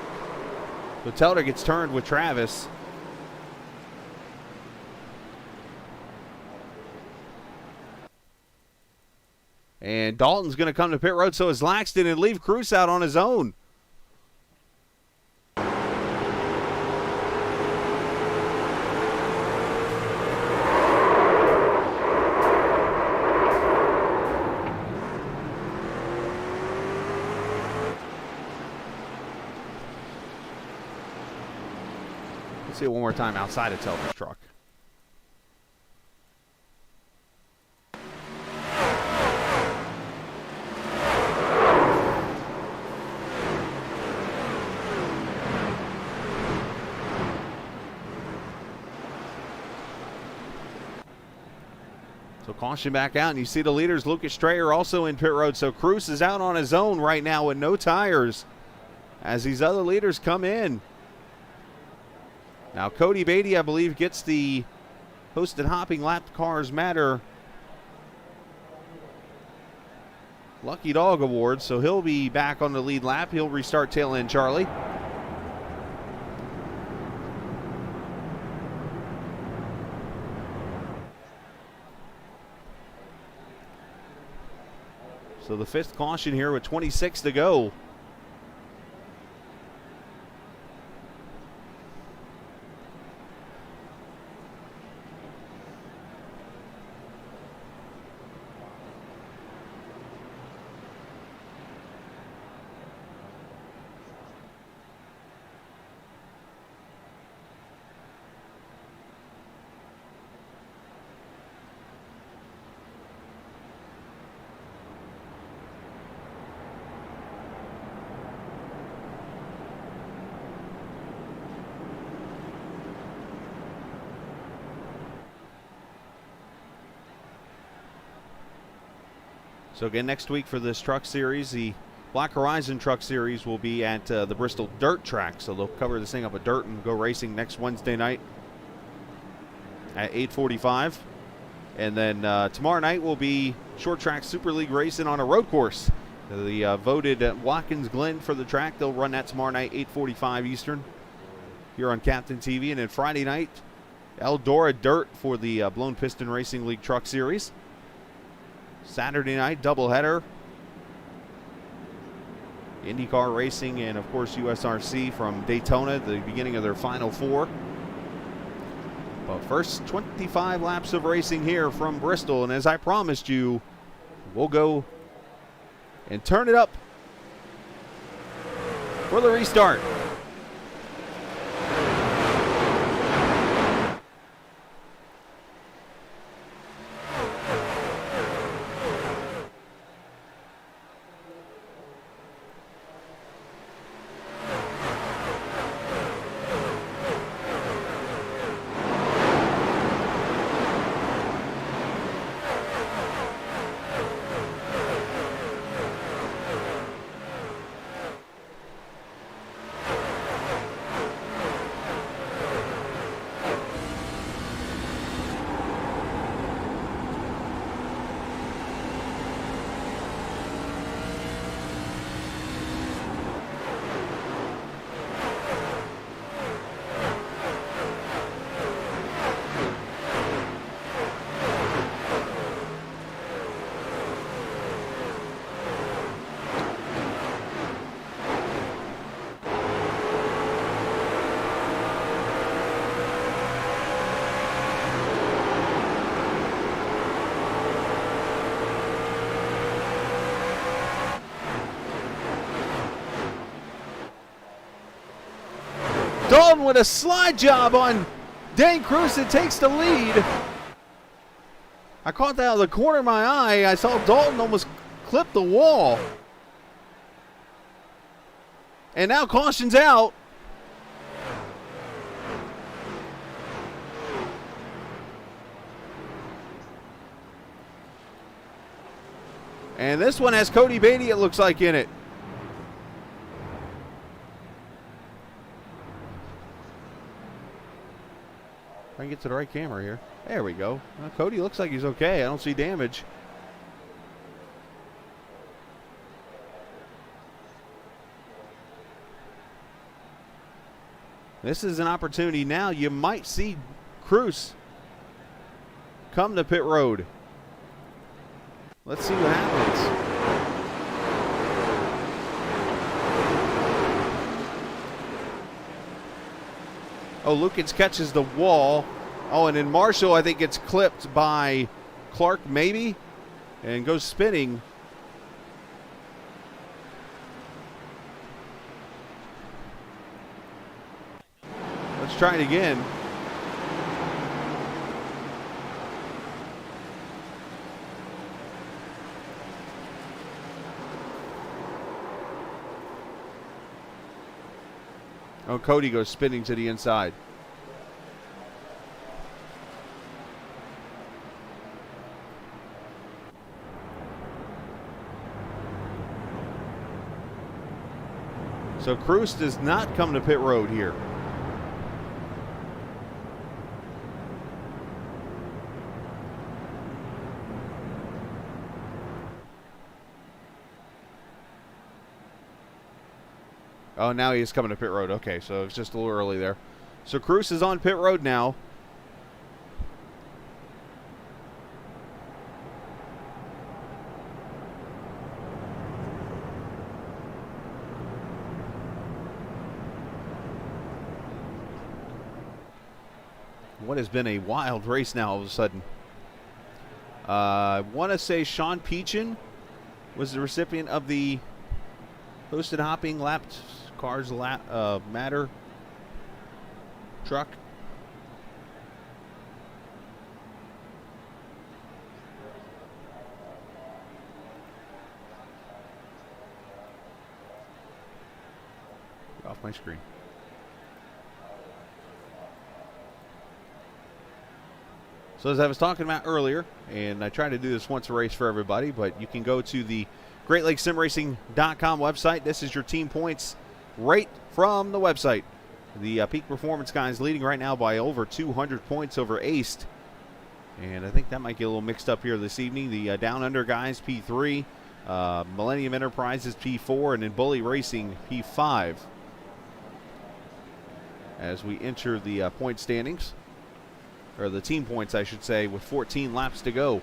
So Teller gets turned with Travis. And Dalton's going to come to pit road, so is Laxton, and leave Cruz out on his own. See it one more time outside of Teller's truck. So caution back out, and you see the leaders, Lucas Strayer, also in pit road. So Cruz is out on his own right now with no tires as these other leaders come in. Now, Cody Beatty, I believe, gets the Hosted Hopping Lap Cars Matter Lucky Dog Award, so he'll be back on the lead lap. He'll restart tail end Charlie. So the fifth caution here with 26 to go. So again, next week for this truck series, the Black Horizon Truck Series will be at the Bristol Dirt Track. So they'll cover this thing up with dirt and go racing next Wednesday night at 8:45. And then tomorrow night will be Short Track Super League racing on a road course. The voted Watkins Glen for the track. They'll run that tomorrow night, 8:45 Eastern, here on Captain TV. And then Friday night, Eldora Dirt for the Blown Piston Racing League Truck Series. Saturday night, doubleheader. IndyCar Racing and, of course, USRC from Daytona, the beginning of their Final Four. But first 25 laps of racing here from Bristol. And as I promised you, we'll go and turn it up for the restart. Dalton with a slide job on Dane Cruz that takes the lead. I caught that out of the corner of my eye. I saw Dalton almost clip the wall. And now caution's out. And this one has Cody Beatty, it looks like, in it. If I can get to the right camera here. There we go. Well, Cody looks like he's okay. I don't see damage. This is an opportunity now. You might see Cruz come to pit road. Let's see what happens. Oh, Lukens catches the wall. Oh, and then Marshall, I think, gets clipped by Clark, maybe, and goes spinning. Let's try it again. Oh, Cody goes spinning to the inside. So Cruz does not come to pit road here. Oh, now he is coming to pit road. Okay, so it's just a little early there. So Cruz is on pit road now. What has been a wild race now all of a sudden. I want to say Sean Peachin was the recipient of the Hosted Hopping Lapped Cars Matter truck. Get off my screen. So as I was talking about earlier, and I try to do this once a race for everybody, but you can go to the GreatLakesSimRacing.com website. This is your team points right from the website. The Peak Performance guys leading right now by over 200 points over Aced. And I think that might get a little mixed up here this evening. The Down Under guys, P3. Millennium Enterprises, P4. And then Bully Racing, P5. As we enter the point standings. Or the team points, I should say, with 14 laps to go.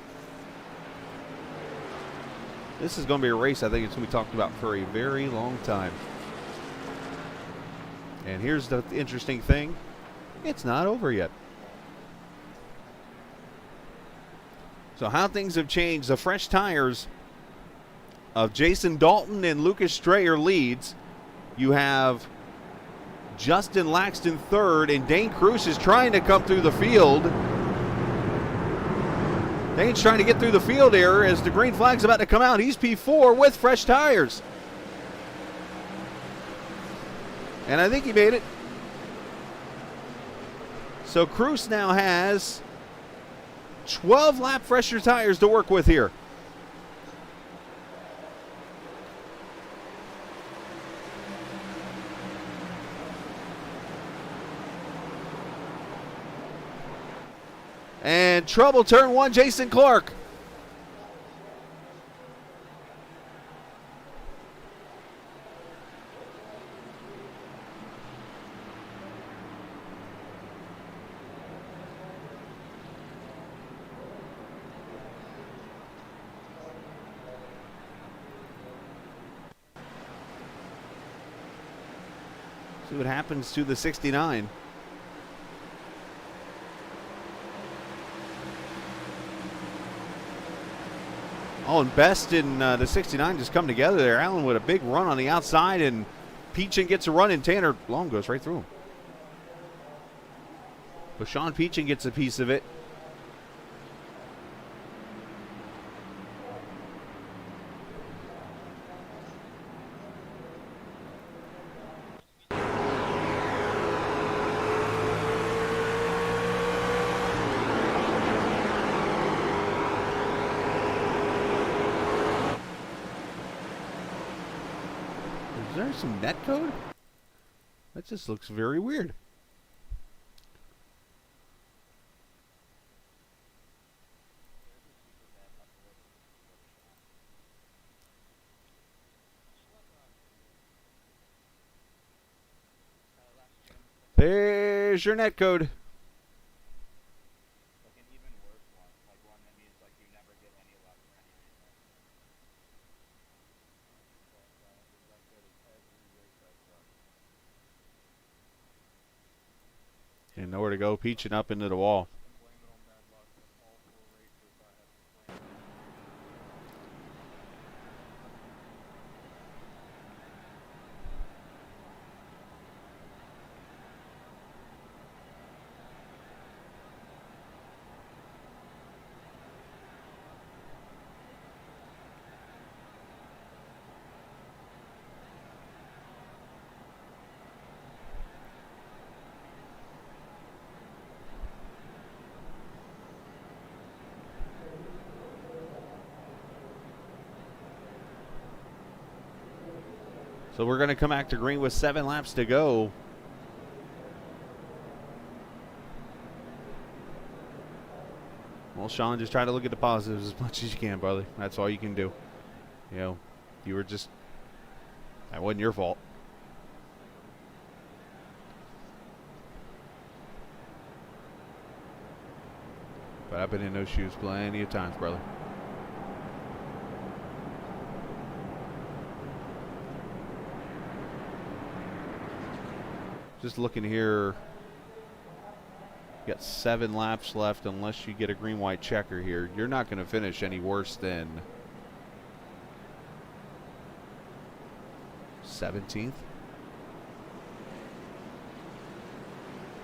This is going to be a race I think it's going to be talked about for a very long time. And here's the interesting thing. It's not over yet. So how things have changed. The fresh tires of Jason Dalton and Lucas Strayer leads. You have Justin Laxton third, and Dane Cruz is trying to come through the field. Dane's trying to get through the field here as the green flag's about to come out. He's P4 with fresh tires. And I think he made it. So Cruz now has 12 lap fresher tires to work with here. And trouble, turn one, Jason Clark. See what happens to the 69. Oh, and Best and the 69 just come together there. Allen with a big run on the outside, and Peachin gets a run, and Tanner Long goes right through him. But Sean Peachin gets a piece of it. Is there some net code? That just looks very weird. There's your net code. Like an even worse one, like one that means like you never get any luck for any reason. That good as every race I've done. And nowhere to go, peaching up into the wall. And blame it on bad luck. All 4 races I have complained. So we're going to come back to green with 7 laps to go. Well, Sean, just try to look at the positives as much as you can, brother. That's all you can do. You know, you were just, that wasn't your fault. But I've been in those shoes plenty of times, brother. Just looking here, you got 7 laps left unless you get a green-white checker here. You're not going to finish any worse than 17th.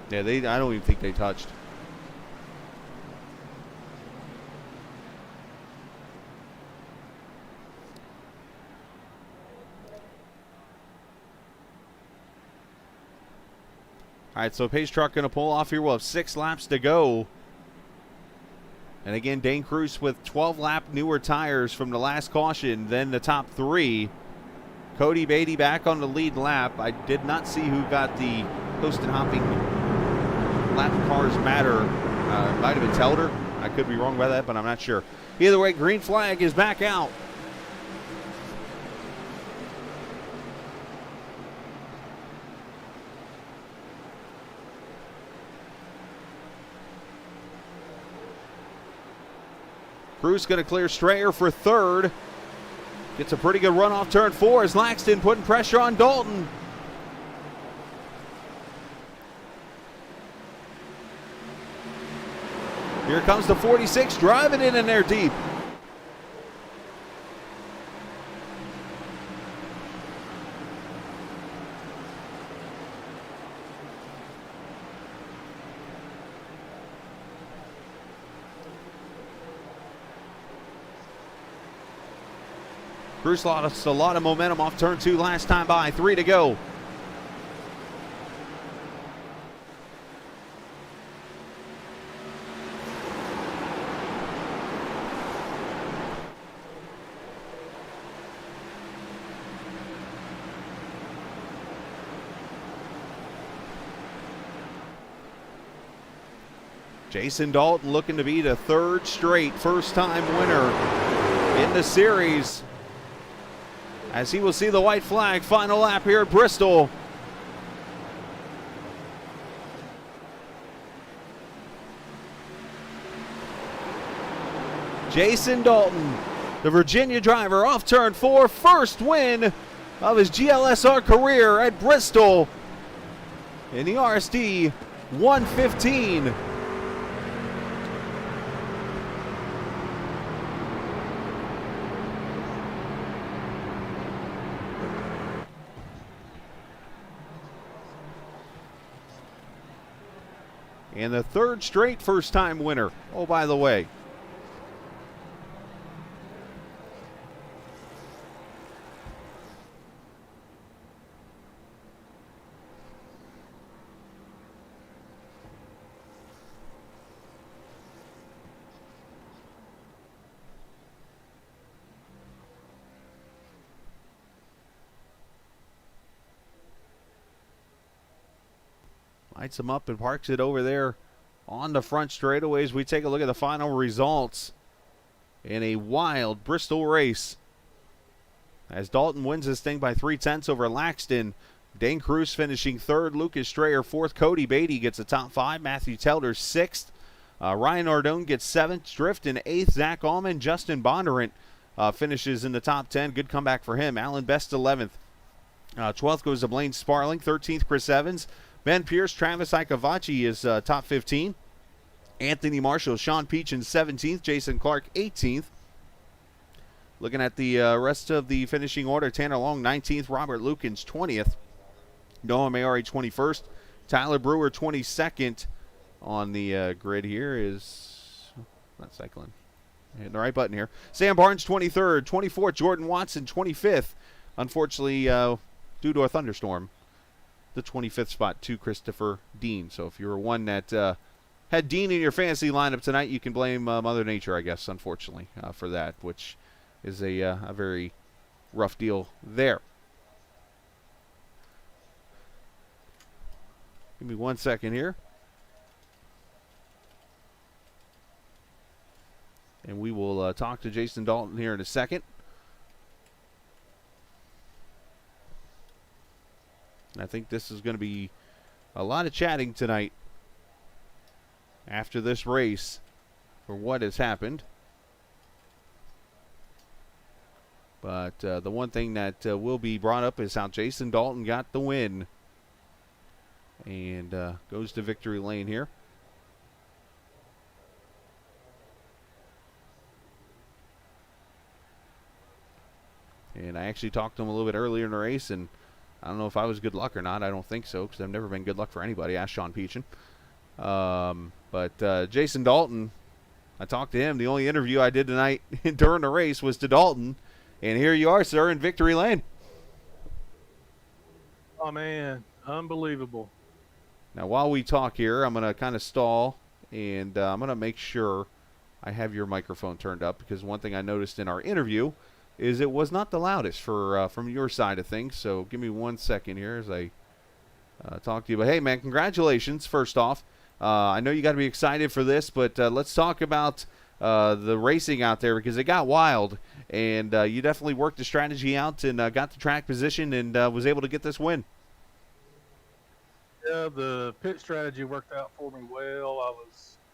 Yeah, I don't even think they touched. All right, so pace truck going to pull off here. We'll have 6 laps to go. And again, Dane Cruz with 12-lap newer tires from the last caution, then the top 3. Cody Beatty back on the lead lap. I did not see who got the host and hopping lap cars matter. Might have been Telder. I could be wrong by that, but I'm not sure. Either way, green flag is back out. Cruz going to clear Strayer for 3rd. Gets a pretty good run off turn 4 as Laxton putting pressure on Dalton. Here comes the 46 driving in there deep. Cruz lost a lot of momentum off turn 2 last time by. 3 to go. Jason Dalton looking to be the 3rd straight first-time winner in the series, as he will see the white flag. Final lap here at Bristol. Jason Dalton, the Virginia driver, off turn 4, first win of his GLSR career at Bristol in the RSD 115. And the 3rd straight first-time winner. Oh, by the way. lights him up and parks it over there on the front straightaways. We take a look at the final results in a wild Bristol race, as Dalton wins this thing by 3/10 over Laxton. Dane Cruz finishing third, Lucas Strayer fourth, Cody Beatty gets a top 5, Matthew Telder sixth, Ryan Ardone gets 7th, Drift in 8th, Zach Allman, Justin Bondurant finishes in the top 10. Good comeback for him. Alan Best 11th. 12th goes to Blaine Sparling, 13th Chris Evans, Ben Pierce, Travis Ikavachi is top 15. Anthony Marshall, Sean Peachin 17th, Jason Clark 18th. Looking at the rest of the finishing order, Tanner Long 19th, Robert Lukens 20th, Noah Maori 21st, Tyler Brewer 22nd. On the grid here is not cycling. Hitting the right button here. Sam Barnes 23rd, 24th, Jordan Watson 25th. Unfortunately, due to a thunderstorm, the 25th spot to Christopher Dean. So if you were one that had Dean in your fantasy lineup tonight, you can blame Mother Nature, I guess, unfortunately, for that, which is a very rough deal there. Give me 1 second here. And we will talk to Jason Dalton here in a second. I think this is going to be a lot of chatting tonight after this race for what has happened. But the one thing that will be brought up is how Jason Dalton got the win and goes to victory lane here. And I actually talked to him a little bit earlier in the race, and I don't know if I was good luck or not. I don't think so, because I've never been good luck for anybody. Ask Sean Peachin. But Jason Dalton, I talked to him. The only interview I did tonight during the race was to Dalton. And here you are, sir, in victory lane. Oh, man. Unbelievable. Now, while we talk here, I'm going to kind of stall, and I'm going to make sure I have your microphone turned up, because one thing I noticed in our interview is it was not the loudest for from your side of things. So give me 1 second here as I talk to you. But, hey, man, congratulations, first off. I know you got to be excited for this, but let's talk about the racing out there, because it got wild, and you definitely worked the strategy out and got the track position and was able to get this win. Yeah, the pit strategy worked out for me well.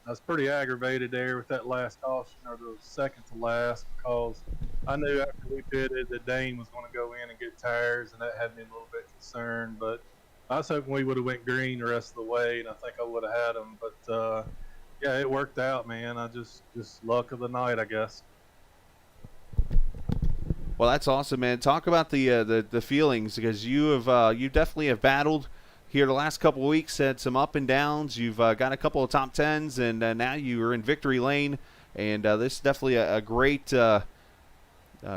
I was pretty aggravated there with that last caution, or the second to last, because I knew after we pitted that Dane was going to go in and get tires, and that had me a little bit concerned. But I was hoping we would have went green the rest of the way, and I think I would have had them. But yeah, it worked out, man. I just luck of the night, I guess. Well, that's awesome, man. Talk about the feelings, because you definitely have battled here the last couple of weeks, had some up and downs. You've got a couple of top 10s, and now you are in victory lane, and this is definitely a great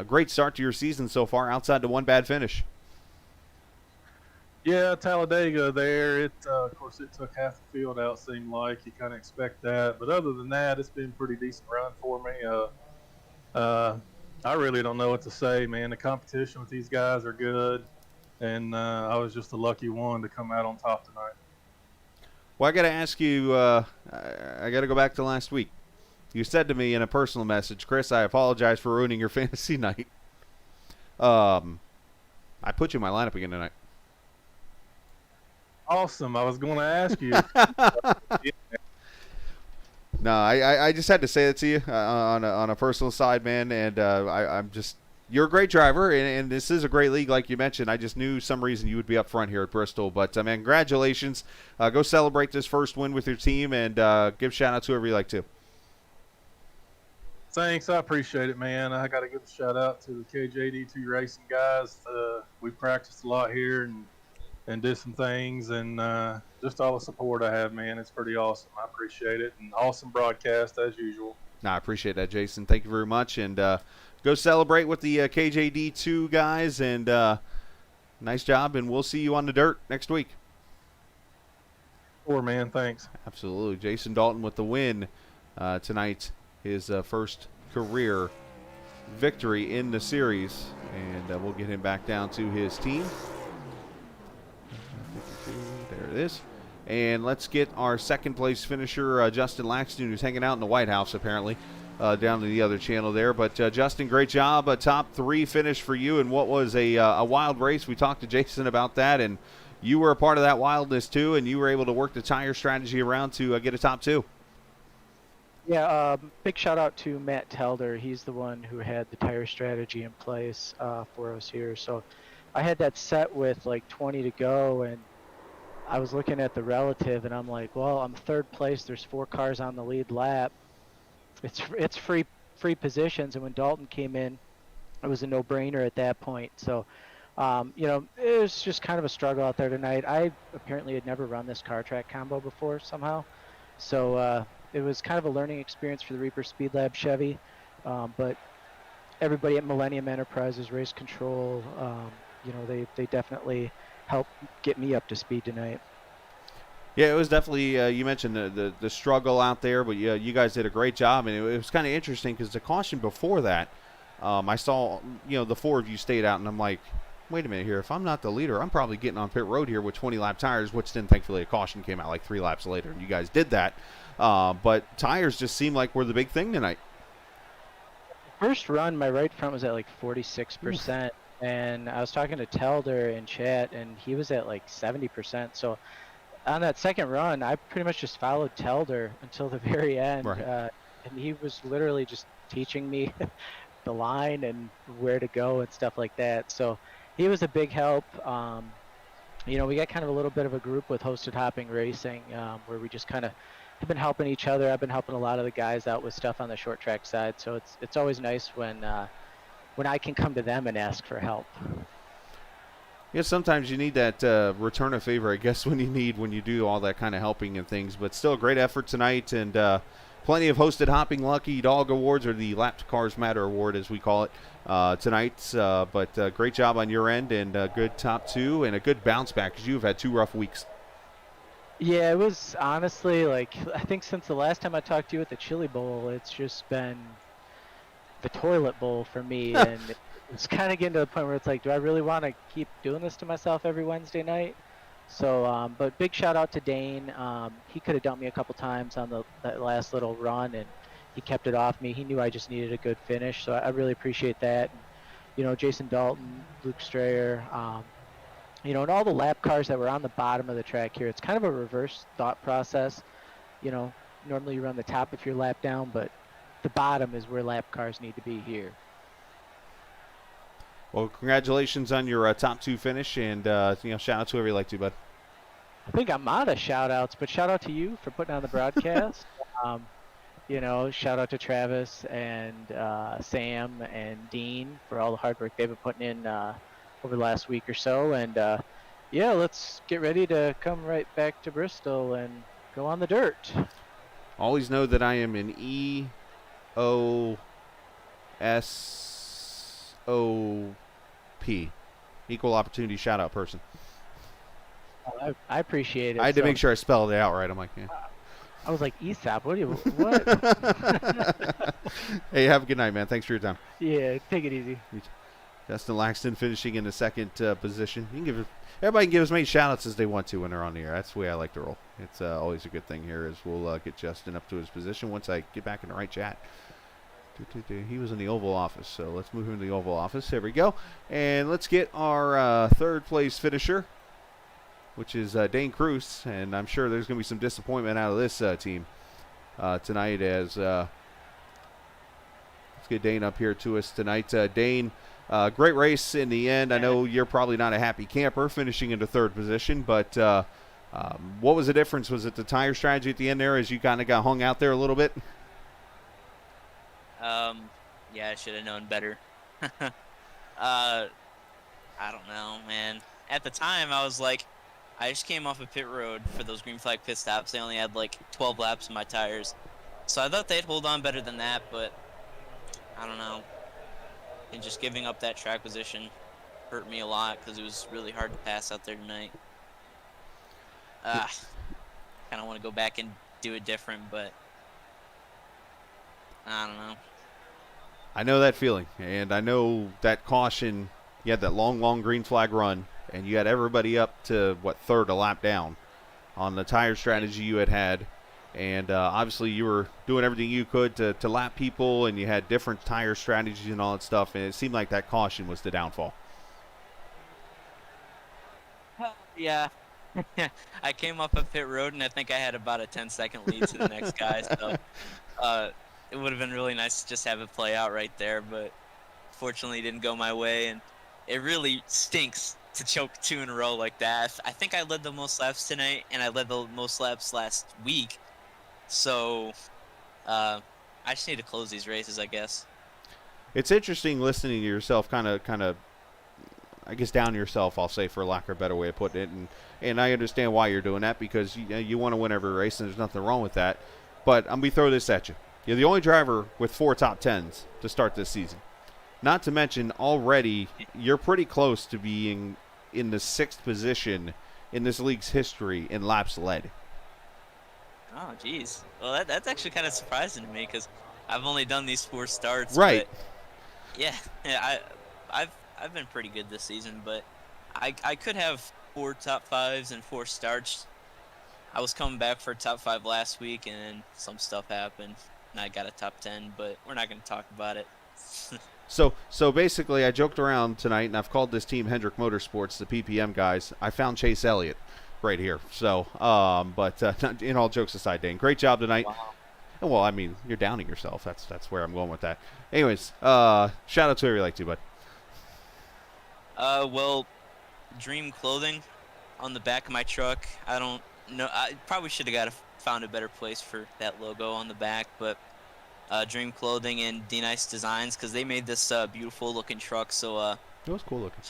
great start to your season so far, outside the one bad finish. Yeah, Talladega there, of course it took half the field out, seemed like. You kind of expect that. But other than that, it's been a pretty decent run for me. I really don't know what to say, man. The competition with these guys are good, and I was just a lucky one to come out on top tonight. Well, I got to ask you, I got to go back to last week. You said to me in a personal message, Chris, I apologize for ruining your fantasy night. I put you in my lineup again tonight. Awesome. I was going to ask you. No, I just had to say that to you on a personal side, man. And I'm just, you're a great driver, and this is a great league, like you mentioned. I just knew some reason you would be up front here at Bristol. But, man, congratulations. Go celebrate this first win with your team, and give shout-out to whoever you like to. Thanks. I appreciate it, man. I got to give a shout-out to the KJD2 Racing guys. We practiced a lot here and did some things, and just all the support I have, man. It's pretty awesome. I appreciate it, and awesome broadcast as usual. No, I appreciate that, Jason. Thank you very much, and go celebrate with the KJD2 guys, and nice job, and we'll see you on the dirt next week. Sure, man. Thanks. Absolutely. Jason Dalton with the win tonight, his first career victory in the series, and we'll get him back down to his team. There it is. And let's get our second place finisher, Justin Laxton, who's hanging out in the White House apparently, down to the other channel there. But Justin, great job. A top 3 finish for you in what was a wild race. We talked to Jason about that, and you were a part of that wildness too, and you were able to work the tire strategy around to get a top 2. Yeah, big shout out to Matt Telder. He's the one who had the tire strategy in place for us here. So I had that set with like 20 to go, and I was looking at the relative, and I'm like, well, I'm 3rd place. There's 4 cars on the lead lap. It's free positions, and when Dalton came in, it was a no-brainer at that point. So, you know, it was just kind of a struggle out there tonight. I apparently had never run this car track combo before somehow, so it was kind of a learning experience for the Reaper Speed Lab Chevy, but everybody at Millennium Enterprises Race Control, you know, they definitely helped get me up to speed tonight. Yeah, it was definitely, you mentioned the struggle out there, but you guys did a great job, and it was kind of interesting because the caution before that, I saw, you know, the 4 of you stayed out, and I'm like, wait a minute here, if I'm not the leader, I'm probably getting on pit road here with 20-lap tires, which then thankfully a caution came out like 3 laps later, and you guys did that. But tires just seemed like were the big thing tonight. First run, my right front was at like 46%, and I was talking to Telder in chat, and he was at like 70%. So on that second run, I pretty much just followed Telder until the very end, Right. and he was literally just teaching me the line and where to go and stuff like that. So he was a big help. You know, we got kind of a little bit of a group with Hosted Hopping Racing, where we just kind of have been helping each other. I've been helping a lot of the guys out with stuff on the short track side, so it's always nice when I can come to them and ask for help. Yeah, sometimes you need that return of favor, I guess, when you do all that kind of helping and things. But still a great effort tonight, and plenty of Hosted Hopping Lucky Dog Awards, or the Lap Cars Matter Award, as we call it, tonight. But great job on your end, and a good top 2, and a good bounce back, because you've had 2 rough weeks. Yeah, it was honestly, like, I think since the last time I talked to you at the Chili Bowl, it's just been the toilet bowl for me, and it's kind of getting to the point where it's like, do I really want to keep doing this to myself every Wednesday night? So, but big shout out to Dane. He could have dumped me a couple times on that last little run, and he kept it off me. He knew I just needed a good finish, so I really appreciate that. And, you know, Jason Dalton, Luke Strayer, you know, and all the lap cars that were on the bottom of the track here. It's kind of a reverse thought process. You know, normally you run the top if you're lap down, but the bottom is where lap cars need to be here. Well, congratulations on your top 2 finish, and you know, shout out to whoever you like to, bud. I think I'm out of shout outs, but shout out to you for putting on the broadcast. You know, shout out to Travis and Sam and Dean for all the hard work they've been putting in over the last week or so. And yeah, let's get ready to come right back to Bristol and go on the dirt. Always know that I am an EOSOP, equal opportunity shout out person. I appreciate it. I had to make sure I spelled it out right. I'm like, yeah. I was like, ESOP, what? Hey, have a good night, man. Thanks for your time. Yeah, take it easy. Justin Laxton finishing in the second position. Everybody can give as many shout-outs as they want to when they're on the air. That's the way I like to roll. It's always a good thing here, as we'll get Justin up to his position once I get back in the right chat. He was in the Oval Office, so let's move him to the Oval Office. There we go. And let's get our third-place finisher, which is Dane Cruz, and I'm sure there's going to be some disappointment out of this team tonight as let's get Dane up here to us tonight. Dane, great race in the end. I know you're probably not a happy camper finishing into third position, but what was the difference? Was it the tire strategy at the end there as you kind of got hung out there a little bit? Yeah, I should have known better. I don't know, man. At the time, I was like, I just came off of pit road for those green flag pit stops. They only had like 12 laps in my tires. So I thought they'd hold on better than that, but I don't know. And just giving up that track position hurt me a lot because it was really hard to pass out there tonight. Kind of want to go back and do it different, but I don't know. I know that feeling, and I know that caution. You had that long green flag run, and you had everybody up to, third a lap down. on the tire strategy you had. And obviously you were doing everything you could to lap people, and you had different tire strategies and all that stuff, and it seemed like that caution was the downfall. Yeah. I came up a pit road, and I think I had about a 10-second lead to the next guy, so it would have been really nice to just have it play out right there, but fortunately it didn't go my way, and it really stinks to choke 2 in a row like that. I think I led the most laps tonight, and I led the most laps last week, so I just need to close these races, I guess. It's interesting listening to yourself kind of, I guess, down yourself, I'll say, for lack of a better way of putting it. And I understand why you're doing that, because you want to win every race, and there's nothing wrong with that. But I'm going to throw this at you. You're the only driver with 4 top 10s to start this season. Not to mention, already, you're pretty close to being in the 6th position in this league's history in laps led. Oh, geez. Well, that's actually kind of surprising to me, because I've only done these 4 starts. Right. But yeah, I've been pretty good this season, but I could have 4 top 5s and 4 starts. I was coming back for a top 5 last week, and then some stuff happened, and I got a top 10, but we're not going to talk about it. So basically, I joked around tonight, and I've called this team Hendrick Motorsports, the PPM guys. I found Chase Elliott right here. So, but in all jokes aside, Dane, great job tonight. Wow. Well, I mean, you're downing yourself. That's where I'm going with that. Anyways, shout out to whoever you like to, bud. Well, Dream Clothing on the back of my truck. I don't know. I probably should have found a better place for that logo on the back, but Dream Clothing and D-Nice Designs, because they made this beautiful looking truck. So it was cool looking.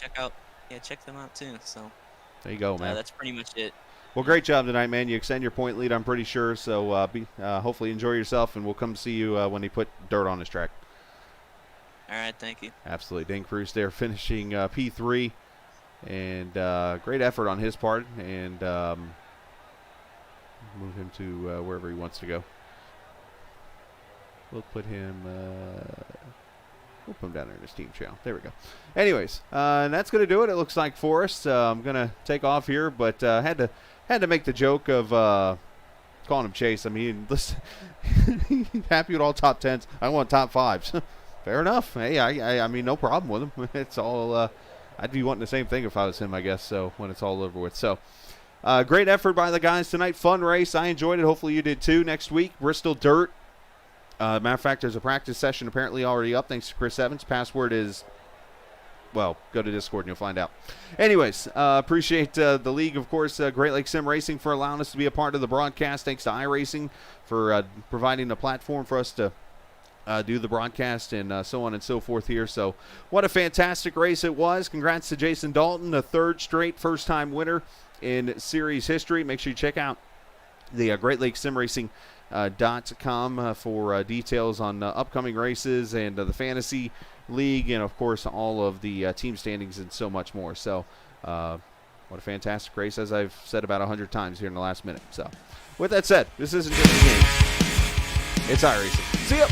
check them out too. So there you go, man. that's pretty much it. Well, great job tonight, man. You extend your point lead, I'm pretty sure. So hopefully enjoy yourself, and we'll come see you when they put dirt on this track. All right, thank you. Absolutely. Dane Cruz there finishing P3, and great effort on his part, and move him to wherever he wants to go. We'll put him down there in his team channel. There we go. Anyways, and that's going to do it, it looks like, for us. I'm going to take off here, but had to make the joke of calling him Chase. I mean, listen, happy with all top 10s. I want top 5s. Fair enough. Hey, I mean, no problem with him. It's all, I'd be wanting the same thing if I was him, I guess, so when it's all over with. So, great effort by the guys tonight. Fun race. I enjoyed it. Hopefully you did too. Next week, Bristol Dirt. Matter of fact, there's a practice session apparently already up, thanks to Chris Evans. Password is, well, go to Discord and you'll find out. Anyways, appreciate the league, of course, Great Lakes Sim Racing, for allowing us to be a part of the broadcast. Thanks to iRacing for providing a platform for us to do the broadcast and so on and so forth here. So what a fantastic race it was. Congrats to Jason Dalton, the 3rd straight first-time winner in series history. Make sure you check out the Great Lakes Sim Racing .com for details on upcoming races and the fantasy league, and of course all of the team standings and so much more. So what a fantastic race, as I've said about 100 times here in the last minute. So with that said, this isn't just a game, it's iRacing. See ya.